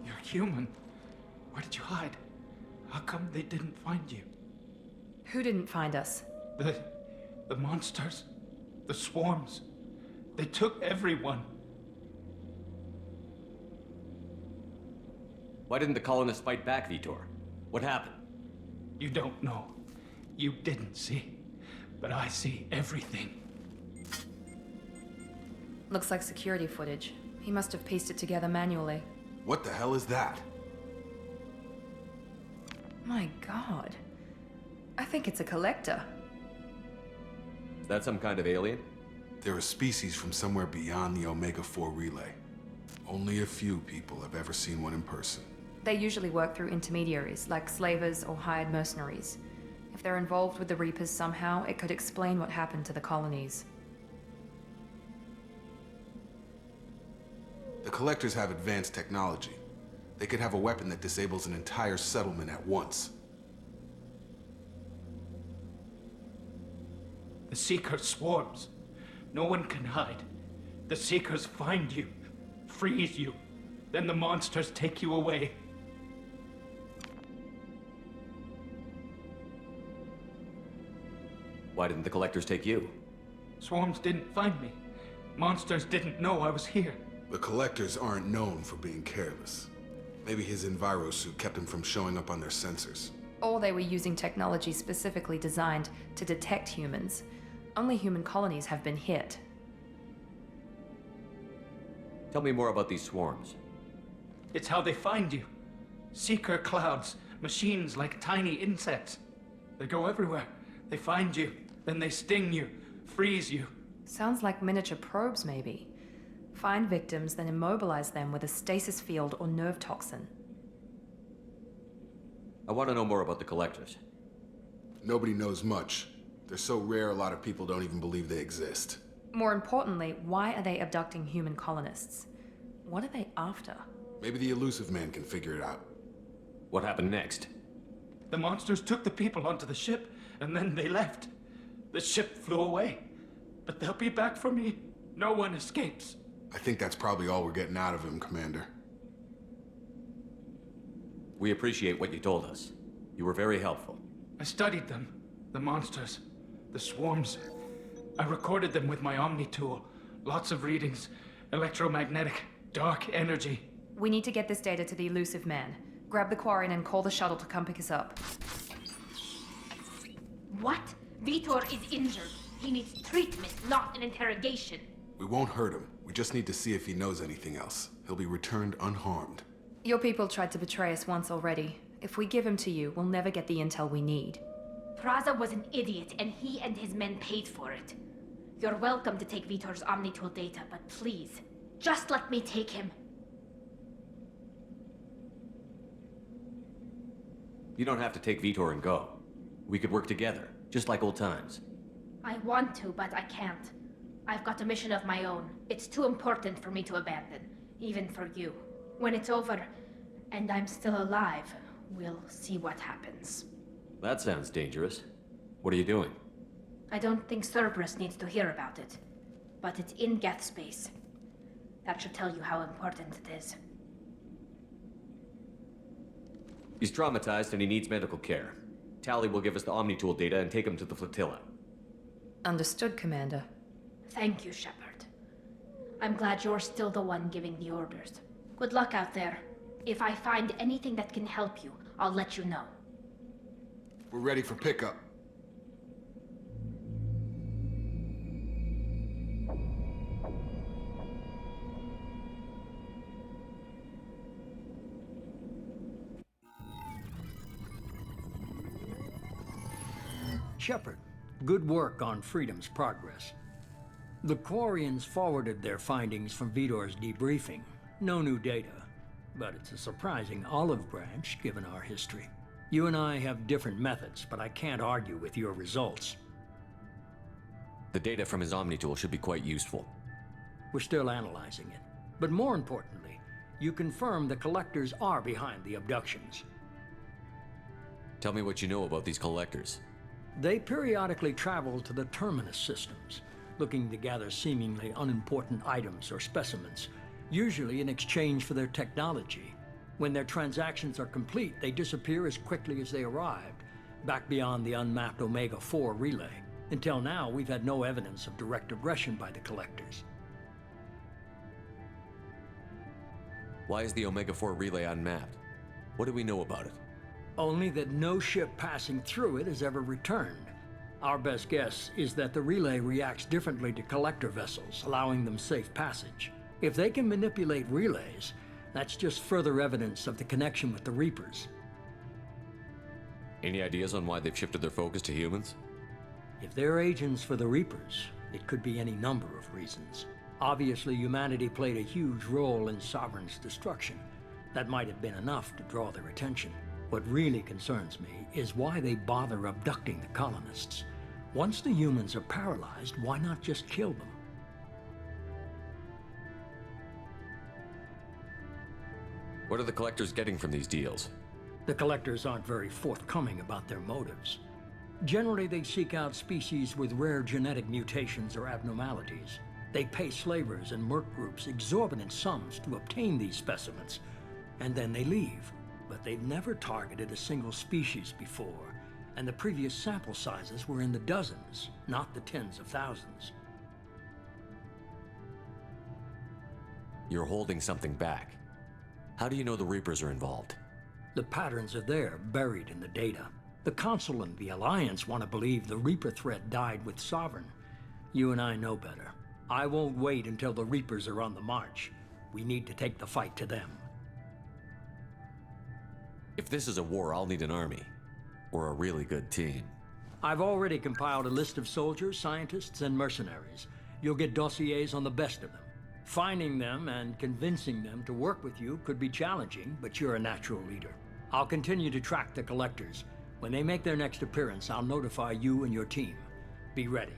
You're human. Where did you hide? How come they didn't find you? Who didn't find us? The monsters. The swarms. They took everyone. Why didn't the colonists fight back, Vitor? What happened? You don't know. You didn't see. But I see everything. Looks like security footage. He must have pieced it together manually. What the hell is that? My god. I think it's a collector. Is that some kind of alien? They're a species from somewhere beyond the Omega-4 relay. Only a few people have ever seen one in person. They usually work through intermediaries, like slavers or hired mercenaries. If they're involved with the Reapers somehow, it could explain what happened to the colonies. The Collectors have advanced technology. They could have a weapon that disables an entire settlement at once. The Seeker swarms. No one can hide. The Seekers find you, freeze you. Then the monsters take you away. Why didn't the collectors take you? Swarms didn't find me. Monsters didn't know I was here. The Collectors aren't known for being careless. Maybe his Enviro suit kept him from showing up on their sensors. Or they were using technology specifically designed to detect humans. Only human colonies have been hit. Tell me more about these swarms. It's how they find you. Seeker clouds, machines like tiny insects. They go everywhere. They find you, then they sting you, freeze you. Sounds like miniature probes, maybe. Find victims, then immobilize them with a stasis field or nerve toxin. I want to know more about the collectors. Nobody knows much. They're so rare a lot of people don't even believe they exist. More importantly, why are they abducting human colonists? What are they after? Maybe the Elusive Man can figure it out. What happened next? The monsters took the people onto the ship, and then they left. The ship flew away. But they'll be back for me. No one escapes. I think that's probably all we're getting out of him, Commander. We appreciate what you told us. You were very helpful. I studied them. The monsters. The swarms. I recorded them with my Omni tool. Lots of readings. Electromagnetic. Dark energy. We need to get this data to the Elusive Man. Grab the Quarian and call the shuttle to come pick us up. What? Vitor is injured. He needs treatment, not an interrogation. We won't hurt him. We just need to see if he knows anything else. He'll be returned unharmed. Your people tried to betray us once already. If we give him to you, we'll never get the intel we need. Praza was an idiot, and he and his men paid for it. You're welcome to take Vitor's Omnitool data, but please, just let me take him. You don't have to take Vitor and go. We could work together, just like old times. I want to, but I can't. I've got a mission of my own. It's too important for me to abandon, even for you. When it's over, and I'm still alive, we'll see what happens. That sounds dangerous. What are you doing? I don't think Cerberus needs to hear about it, but it's in Geth space. That should tell you how important it is. He's traumatized and he needs medical care. Tally will give us the Omnitool data and take him to the flotilla. Understood, Commander. Thank you, Shepard. I'm glad you're still the one giving the orders. Good luck out there. If I find anything that can help you, I'll let you know. We're ready for pickup. Shepard, good work on Freedom's progress. The Quarians forwarded their findings from Vidor's debriefing. No new data, but it's a surprising olive branch given our history. You and I have different methods, but I can't argue with your results. The data from his Omni tool should be quite useful. We're still analyzing it. But more importantly, you confirm the Collectors are behind the abductions. Tell me what you know about these Collectors. They periodically travel to the Terminus systems, looking to gather seemingly unimportant items or specimens, usually in exchange for their technology. When their transactions are complete, they disappear as quickly as they arrived, back beyond the unmapped Omega-4 relay. Until now, we've had no evidence of direct aggression by the Collectors. Why is the Omega-4 relay unmapped? What do we know about it? Only that no ship passing through it has ever returned. Our best guess is that the relay reacts differently to Collector vessels, allowing them safe passage. If they can manipulate relays, that's just further evidence of the connection with the Reapers. Any ideas on why they've shifted their focus to humans? If they're agents for the Reapers, it could be any number of reasons. Obviously, humanity played a huge role in Sovereign's destruction. That might have been enough to draw their attention. What really concerns me is why they bother abducting the colonists. Once the humans are paralyzed, why not just kill them? What are the Collectors getting from these deals? The Collectors aren't very forthcoming about their motives. Generally, they seek out species with rare genetic mutations or abnormalities. They pay slavers and merc groups exorbitant sums to obtain these specimens, and then they leave. But they've never targeted a single species before, and the previous sample sizes were in the dozens, not the tens of thousands. You're holding something back. How do you know the Reapers are involved? The patterns are there, buried in the data. The Council and the Alliance want to believe the Reaper threat died with Sovereign. You and I know better. I won't wait until the Reapers are on the march. We need to take the fight to them. If this is a war, I'll need an army. Or a really good team. I've already compiled a list of soldiers, scientists, and mercenaries. You'll get dossiers on the best of them. Finding them and convincing them to work with you could be challenging, but you're a natural leader. I'll continue to track the Collectors. When they make their next appearance, I'll notify you and your team. Be ready.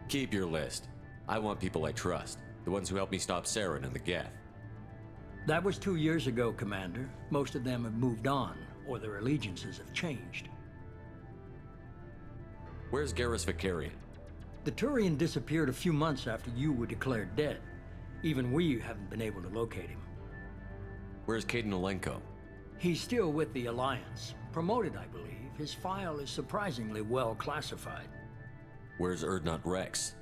Keep your list. I want people I trust. The ones who helped me stop Saren and the Geth. That was 2 years ago, Commander. Most of them have moved on, or their allegiances have changed. Where's Garrus Vicarian? The Turian disappeared a few months after you were declared dead. Even we haven't been able to locate him. Where's Caden Olenko? He's still with the Alliance. Promoted, I believe. His file is surprisingly well classified. Where's Erdnot Rex?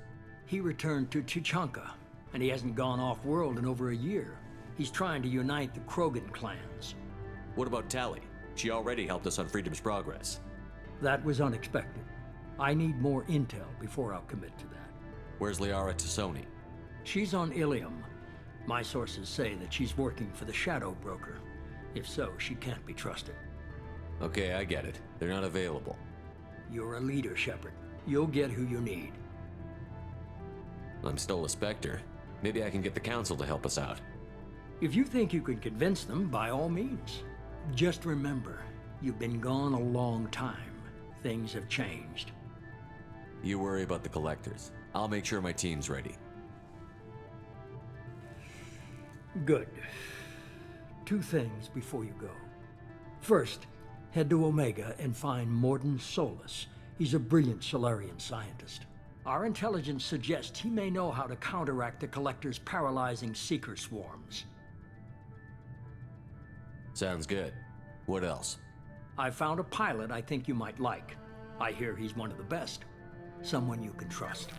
He returned to Chichanka, and he hasn't gone off-world in over a year. He's trying to unite the Krogan clans. What about Tali? She already helped us on Freedom's Progress. That was unexpected. I need more intel before I'll commit to that. Where's Liara Tassoni? She's on Ilium. My sources say that she's working for the Shadow Broker. If so, she can't be trusted. Okay, I get it. They're not available. You're a leader, Shepard. You'll get who you need. I'm still a Spectre. Maybe I can get the Council to help us out. If you think you can convince them, by all means. Just remember, you've been gone a long time. Things have changed. You worry about the Collectors. I'll make sure my team's ready. Good. 2 things before you go. First, head to Omega and find Morden Solus. He's a brilliant Solarian scientist. Our intelligence suggests he may know how to counteract the Collector's paralyzing Seeker swarms. Sounds good. What else? I found a pilot I think you might like. I hear he's one of the best. Someone you can trust.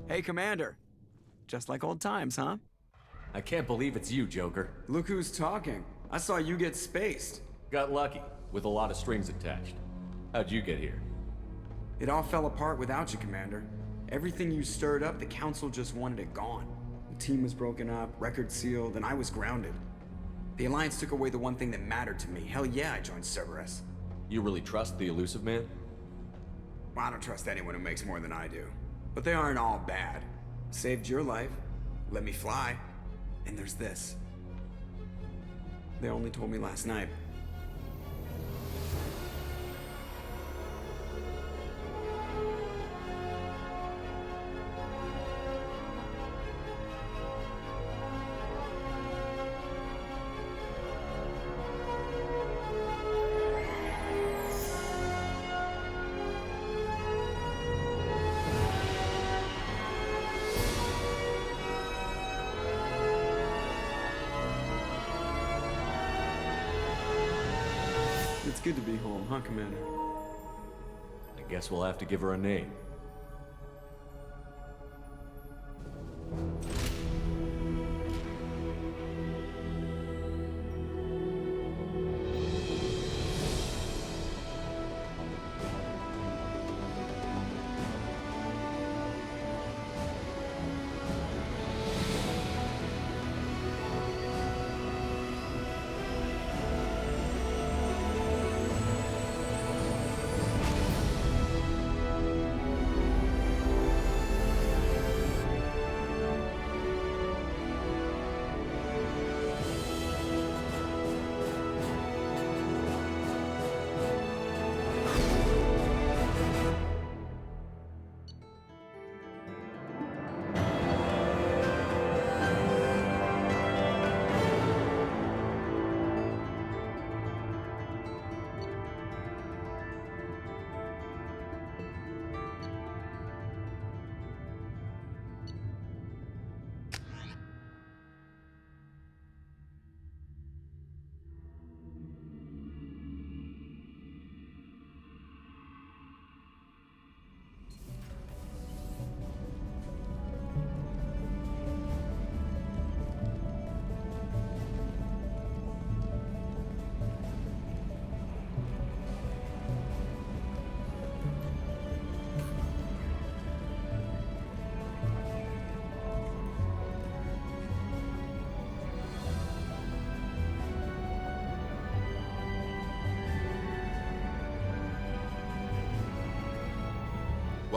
Hey, Commander. Just like old times, huh? I can't believe it's you, Joker. Look who's talking. I saw you get spaced. Got lucky, with a lot of strings attached. How'd you get here? It all fell apart without you, Commander. Everything you stirred up, the Council just wanted it gone. The team was broken up, record sealed, and I was grounded. The Alliance took away the one thing that mattered to me. Hell yeah, I joined Cerberus. You really trust the Elusive Man? Well, I don't trust anyone who makes more than I do. But they aren't all bad. Saved your life, let me fly, and there's this. They only told me last night. It's good to be home, huh, Commander? I guess we'll have to give her a name.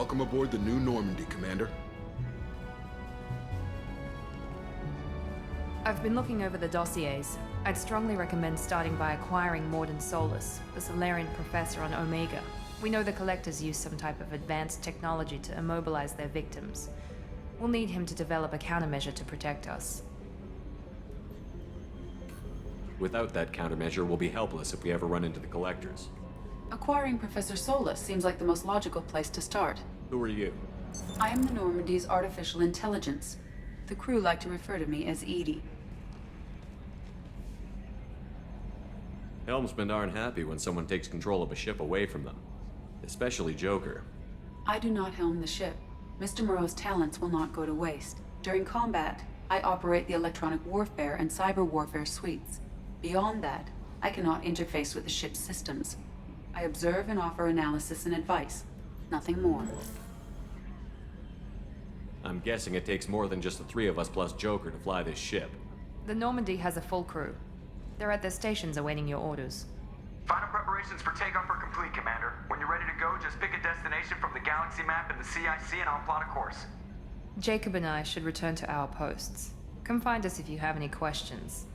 Welcome aboard the new Normandy, Commander. I've been looking over the dossiers. I'd strongly recommend starting by acquiring Morden Solus, the Solarian professor on Omega. We know the Collectors use some type of advanced technology to immobilize their victims. We'll need him to develop a countermeasure to protect us. Without that countermeasure, we'll be helpless if we ever run into the Collectors. Acquiring Professor Solus seems like the most logical place to start. Who are you? I am the Normandy's artificial intelligence. The crew like to refer to me as Edie. Helmsmen aren't happy when someone takes control of a ship away from them. Especially Joker. I do not helm the ship. Mr. Moreau's talents will not go to waste. During combat, I operate the electronic warfare and cyber warfare suites. Beyond that, I cannot interface with the ship's systems. I observe and offer analysis and advice. Nothing more. I'm guessing it takes more than just the three of us plus Joker to fly this ship. The Normandy has a full crew. They're at their stations awaiting your orders. Final preparations for takeoff are complete, Commander. When you're ready to go, just pick a destination from the galaxy map in the CIC and I'll plot a course. Jacob and I should return to our posts. Come find us if you have any questions.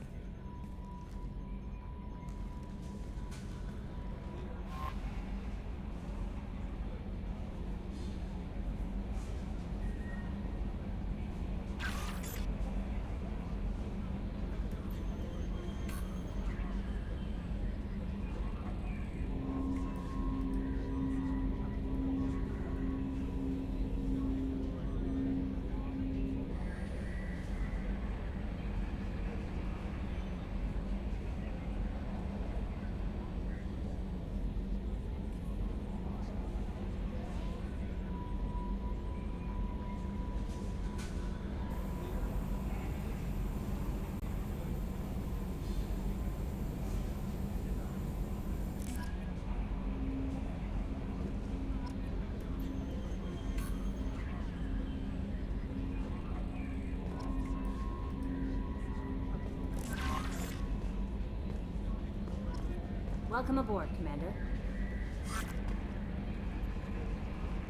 Welcome aboard, Commander.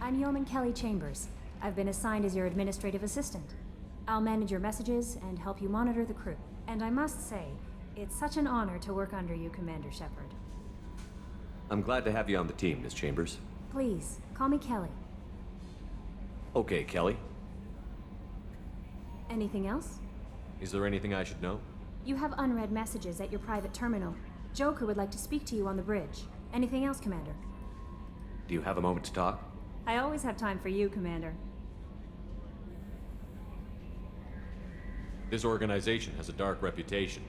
I'm Yeoman Kelly Chambers. I've been assigned as your administrative assistant. I'll manage your messages and help you monitor the crew. And I must say, it's such an honor to work under you, Commander Shepard. I'm glad to have you on the team, Miss Chambers. Please, call me Kelly. Okay, Kelly. Anything else? Is there anything I should know? You have unread messages at your private terminal. Joker would like to speak to you on the bridge. Anything else, Commander? Do you have a moment to talk? I always have time for you, Commander. This organization has a dark reputation.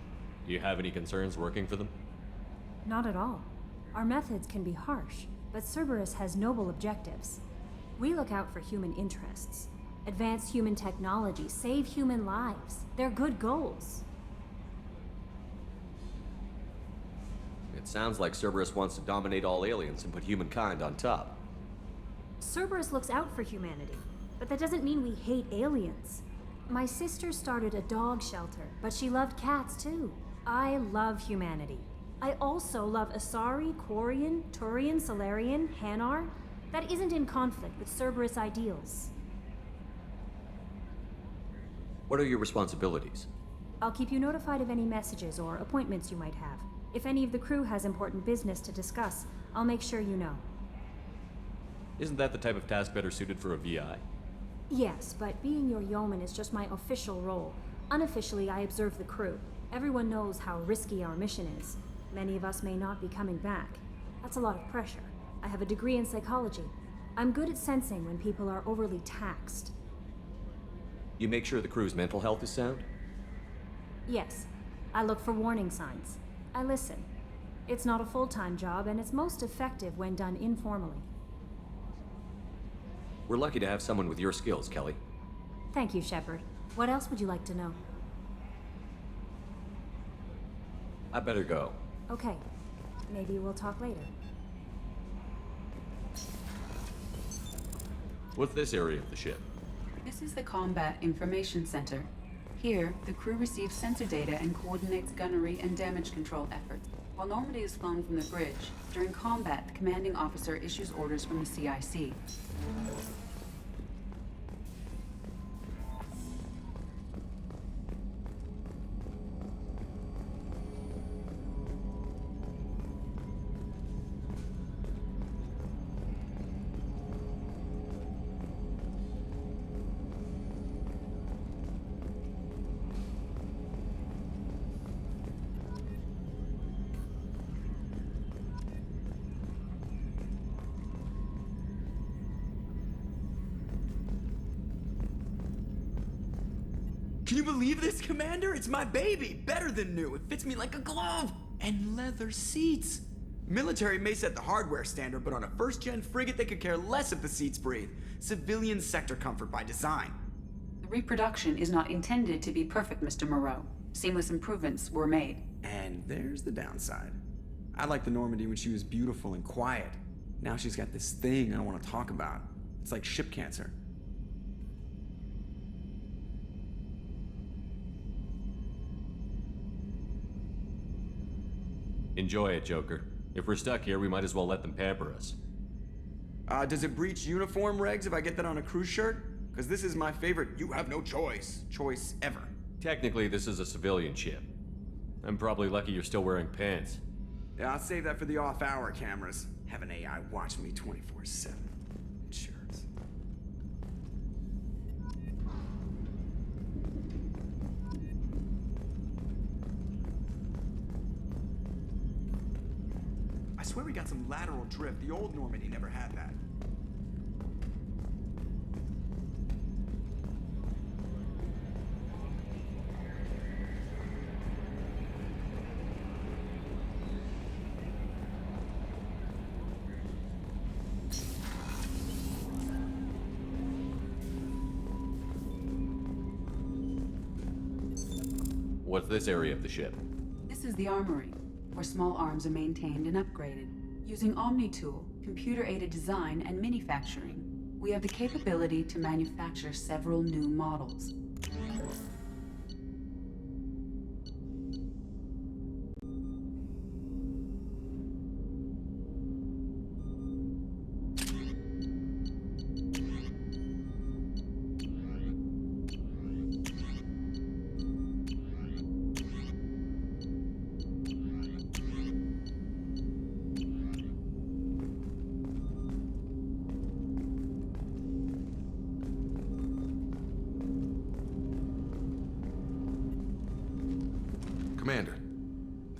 Do you have any concerns working for them? Not at all. Our methods can be harsh, but Cerberus has noble objectives. We look out for human interests. Advance human technology, save human lives. They're good goals. It sounds like Cerberus wants to dominate all aliens and put humankind on top. Cerberus looks out for humanity, but that doesn't mean we hate aliens. My sister started a dog shelter, but she loved cats too. I love humanity. I also love Asari, Quarian, Turian, Solarian, Hanar. That isn't in conflict with Cerberus ideals. What are your responsibilities? I'll keep you notified of any messages or appointments you might have. If any of the crew has important business to discuss, I'll make sure you know. Isn't that the type of task better suited for a VI? Yes, but being your yeoman is just my official role. Unofficially, I observe the crew. Everyone knows how risky our mission is. Many of us may not be coming back. That's a lot of pressure. I have a degree in psychology. I'm good at sensing when people are overly taxed. You make sure the crew's mental health is sound? Yes. I look for warning signs. I listen. It's not a full-time job, and it's most effective when done informally. We're lucky to have someone with your skills, Kelly. Thank you, Shepard. What else would you like to know? I better go. Okay. Maybe we'll talk later. What's this area of the ship? This is the Combat Information Center. Here, the crew receives sensor data and coordinates gunnery and damage control efforts. While Normandy is flown from the bridge, during combat, the commanding officer issues orders from the CIC. Can you believe this, Commander? It's my baby! Better than new. It fits me like a glove! And leather seats! Military may set the hardware standard, but on a first-gen frigate, they could care less if the seats breathe. Civilian sector comfort by design. The reproduction is not intended to be perfect, Mr. Moreau. Seamless improvements were made. And there's the downside. I liked the Normandy when she was beautiful and quiet. Now she's got this thing I don't want to talk about. It's like ship cancer. Enjoy it, Joker. If we're stuck here, we might as well let them pamper us. Does it breach uniform regs if I get that on a crew shirt? Because this is my favorite you have no choice ever. Technically, this is a civilian ship. I'm probably lucky you're still wearing pants. Yeah, I'll save that for the off-hour cameras. Have an AI watch me 24/7. Insurance. I swear we got some lateral drift. The old Normandy never had that. What's this area of the ship? This is the armory, where small arms are maintained and upgraded. Using ME2, computer-aided design and manufacturing, we have the capability to manufacture several new models.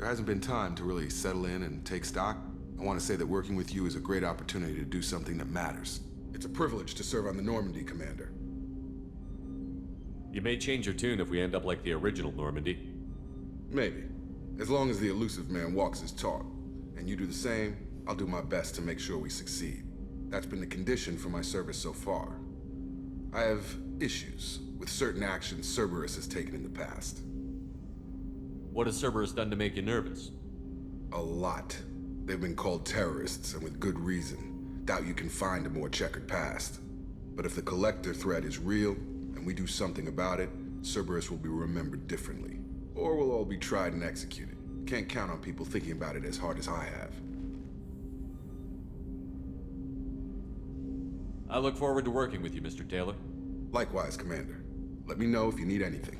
hasn't been time to really settle in and take stock, I want to say that working with you is a great opportunity to do something that matters. It's a privilege to serve on the Normandy, Commander. You may change your tune if we end up like the original Normandy. Maybe. As long as the elusive man walks his talk, and you do the same, I'll do my best to make sure we succeed. That's been the condition for my service so far. I have issues with certain actions Cerberus has taken in the past. What has Cerberus done to make you nervous? A lot. They've been called terrorists, and with good reason. Doubt you can find a more checkered past. But if the Collector threat is real, and we do something about it, Cerberus will be remembered differently. Or we'll all be tried and executed. Can't count on people thinking about it as hard as I have. I look forward to working with you, Mr. Taylor. Likewise, Commander. Let me know if you need anything.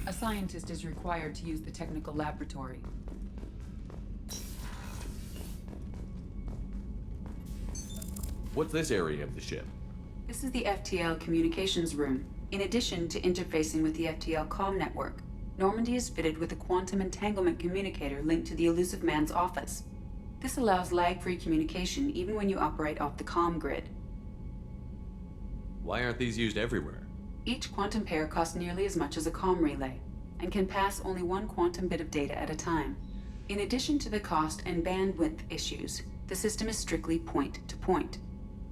A scientist is required to use the technical laboratory. What's this area of the ship? This is the FTL communications room. In addition to interfacing with the FTL comm network, Normandy is fitted with a quantum entanglement communicator linked to the elusive man's office. This allows lag-free communication even when you operate off the comm grid. Why aren't these used everywhere? Each quantum pair costs nearly as much as a comm relay, and can pass only one quantum bit of data at a time. In addition to the cost and bandwidth issues, the system is strictly point-to-point.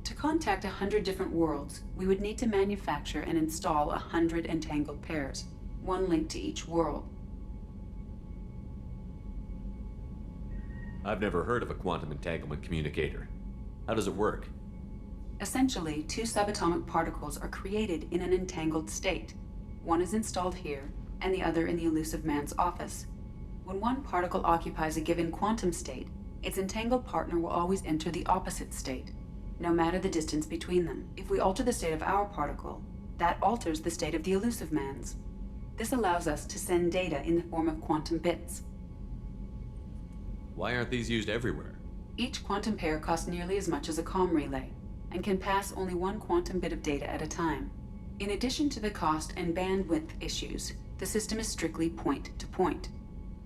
To contact 100 different worlds, we would need to manufacture and install 100 entangled pairs, one linked to each world. I've never heard of a quantum entanglement communicator. How does it work? Essentially, two subatomic particles are created in an entangled state. One is installed here, and the other in the elusive man's office. When one particle occupies a given quantum state, its entangled partner will always enter the opposite state, no matter the distance between them. If we alter the state of our particle, that alters the state of the elusive man's. This allows us to send data in the form of quantum bits. Why aren't these used everywhere? Each quantum pair costs nearly as much as a comm relay, and can pass only one quantum bit of data at a time. In addition to the cost and bandwidth issues, the system is strictly point-to-point.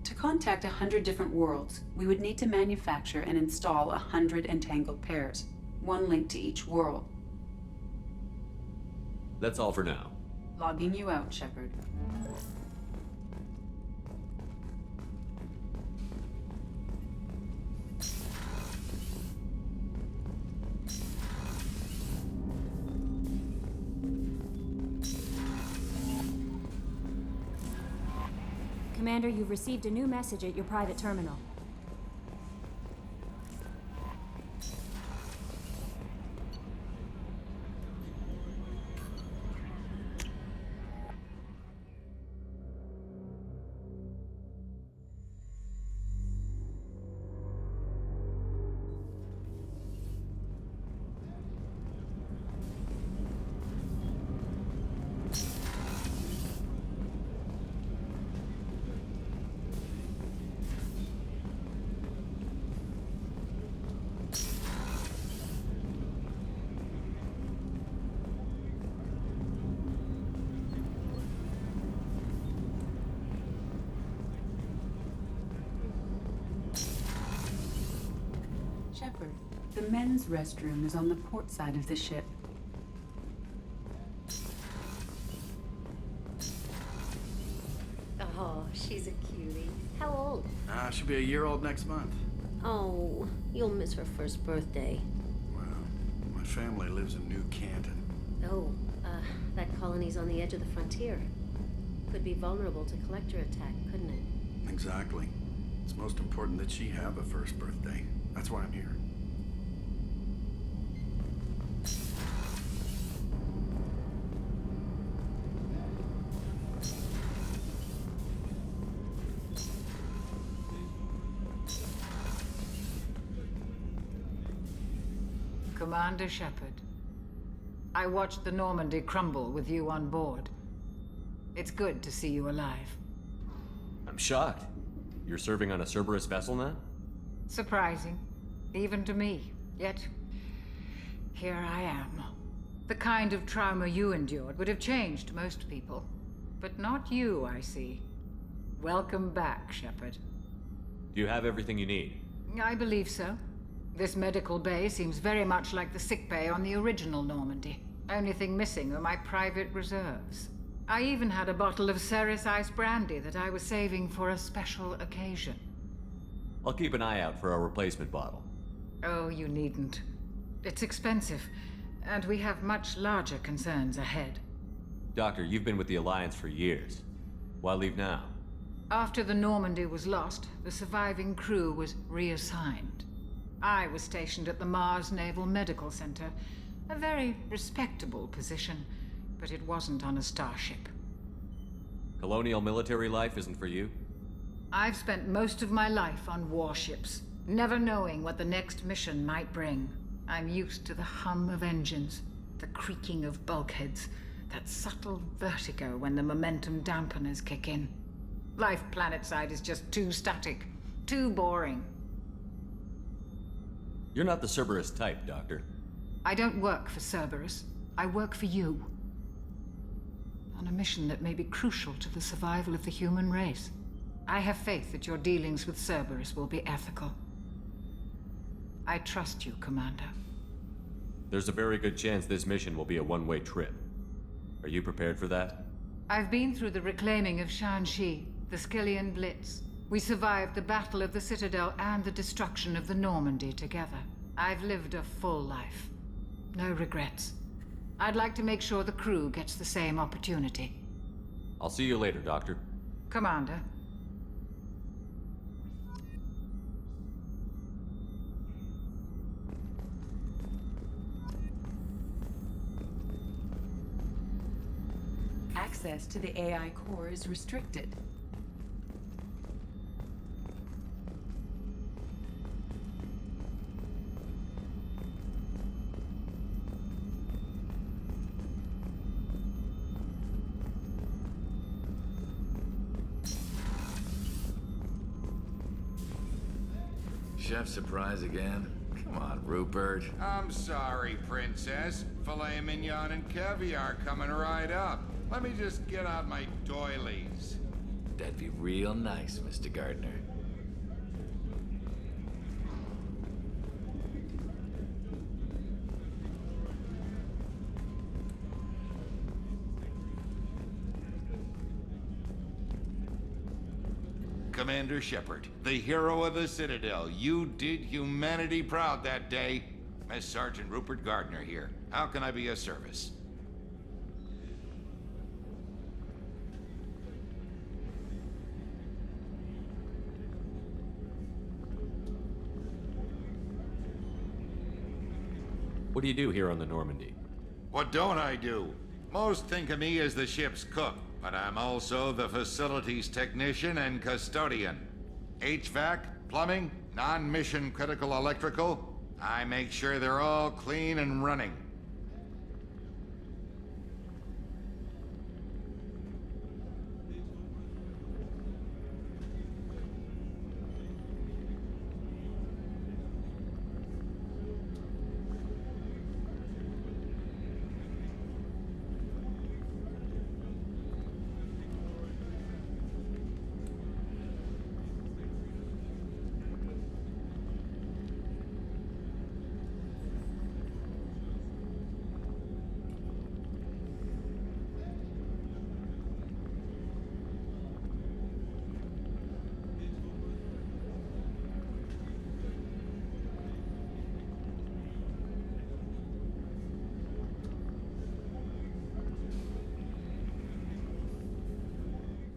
To contact 100 different worlds, we would need to manufacture and install 100 entangled pairs, one linked to each world. That's all for now. Logging you out, Shepard. Commander, you've received a new message at your private terminal. Shepard, the men's restroom is on the port side of the ship. Oh, she's a cutie. How old? She'll be a year old next month. Oh, you'll miss her first birthday. Well, my family lives in New Canton. Oh, that colony's on the edge of the frontier. Could be vulnerable to collector attack, couldn't it? Exactly. It's most important that she have a first birthday. That's why I'm here. Commander Shepard, I watched the Normandy crumble with you on board. It's good to see you alive. I'm shocked. You're serving on a Cerberus vessel now? Surprising, even to me. Yet, here I am. The kind of trauma you endured would have changed most people. But not you, I see. Welcome back, Shepard. Do you have everything you need? I believe so. This medical bay seems very much like the sick bay on the original Normandy. Only thing missing are my private reserves. I even had a bottle of Ceres Ice Brandy that I was saving for a special occasion. I'll keep an eye out for a replacement bottle. Oh, you needn't. It's expensive, and we have much larger concerns ahead. Doctor, you've been with the Alliance for years. Why leave now? After the Normandy was lost, the surviving crew was reassigned. I was stationed at the Mars Naval Medical Center, a very respectable position, but it wasn't on a starship. Colonial military life isn't for you? I've spent most of my life on warships, never knowing what the next mission might bring. I'm used to the hum of engines, the creaking of bulkheads, that subtle vertigo when the momentum dampeners kick in. Life planetside is just too static, too boring. You're not the Cerberus type, Doctor. I don't work for Cerberus. I work for you. On a mission that may be crucial to the survival of the human race. I have faith that your dealings with Cerberus will be ethical. I trust you, Commander. There's a very good chance this mission will be a one-way trip. Are you prepared for that? I've been through the reclaiming of Shanxi, the Skillian Blitz. We survived the Battle of the Citadel and the destruction of the Normandy together. I've lived a full life. No regrets. I'd like to make sure the crew gets the same opportunity. I'll see you later, Doctor. Commander. Access to the AI core is restricted. Chef surprise again? Come on, Rupert. I'm sorry, Princess. Filet mignon and caviar coming right up. Let me just get out my doilies. That'd be real nice, Mr. Gardner. Commander Shepard, the hero of the Citadel. You did humanity proud that day. Miss Sergeant Rupert Gardner here. How can I be of service? What do you do here on the Normandy? What don't I do? Most think of me as the ship's cook, but I'm also the facilities technician and custodian. HVAC, plumbing, non-mission critical electrical. I make sure they're all clean and running.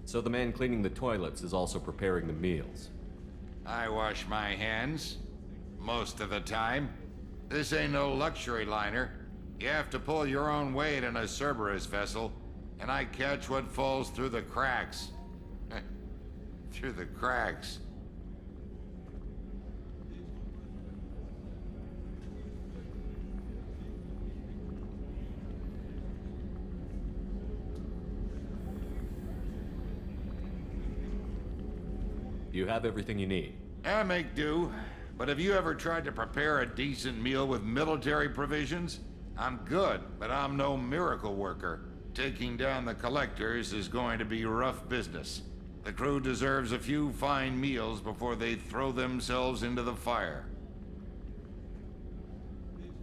So the man cleaning the toilets is also preparing the meals. I wash my hands. Most of the time. This ain't no luxury liner. You have to pull your own weight in a Cerberus vessel, and I catch what falls through the cracks. Through the cracks. You have everything you need. I make do. But have you ever tried to prepare a decent meal with military provisions? I'm good, but I'm no miracle worker. Taking down the collectors is going to be rough business. The crew deserves a few fine meals before they throw themselves into the fire.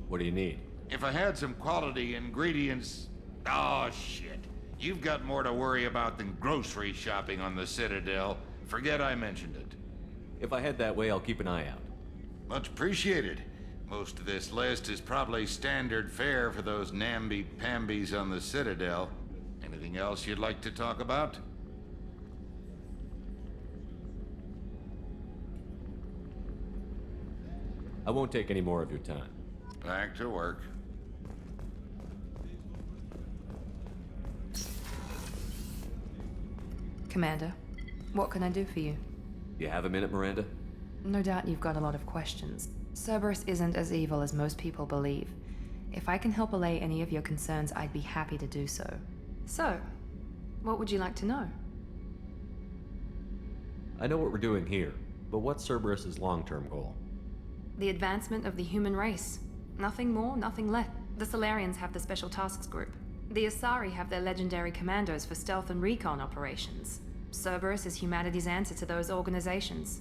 What do you need? If I had some quality ingredients... Oh, shit. You've got more to worry about than grocery shopping on the Citadel. Forget I mentioned it. If I head that way, I'll keep an eye out. Much appreciated. Most of this list is probably standard fare for those namby-pambies on the Citadel. Anything else you'd like to talk about? I won't take any more of your time. Back to work. Commander, what can I do for you? You have a minute, Miranda? No doubt you've got a lot of questions. Cerberus isn't as evil as most people believe. If I can help allay any of your concerns, I'd be happy to do so. So, what would you like to know? I know what we're doing here, but what's Cerberus's long-term goal? The advancement of the human race. Nothing more, nothing less. The Solarians have the Special Tasks Group. The Asari have their legendary commandos for stealth and recon operations. Cerberus is humanity's answer to those organizations.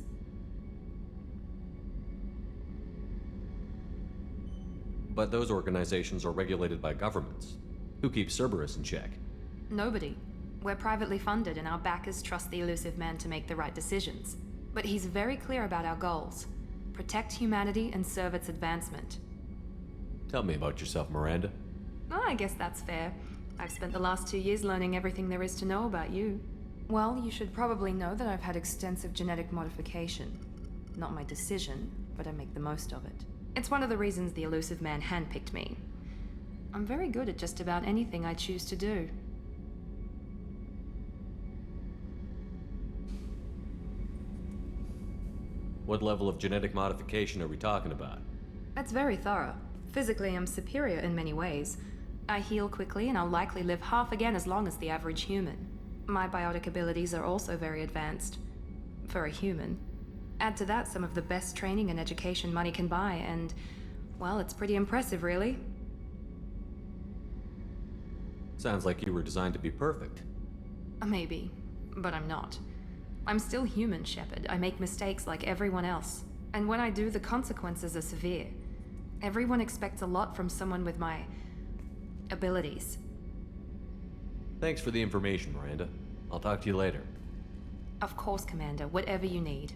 But those organizations are regulated by governments. Who keeps Cerberus in check? Nobody. We're privately funded and our backers trust the elusive man to make the right decisions. But he's very clear about our goals. Protect humanity and serve its advancement. Tell me about yourself, Miranda. Oh, I guess that's fair. I've spent the last 2 years learning everything there is to know about you. Well, you should probably know that I've had extensive genetic modification. Not my decision, but I make the most of it. It's one of the reasons the elusive man handpicked me. I'm very good at just about anything I choose to do. What level of genetic modification are we talking about? That's very thorough. Physically, I'm superior in many ways. I heal quickly, and I'll likely live half again as long as the average human. My biotic abilities are also very advanced. For a human. Add to that some of the best training and education money can buy, and, well, it's pretty impressive, really. Sounds like you were designed to be perfect. Maybe, but I'm not. I'm still human, Shepard. I make mistakes like everyone else. And when I do, the consequences are severe. Everyone expects a lot from someone with my abilities. Thanks for the information, Miranda. I'll talk to you later. Of course, Commander. Whatever you need.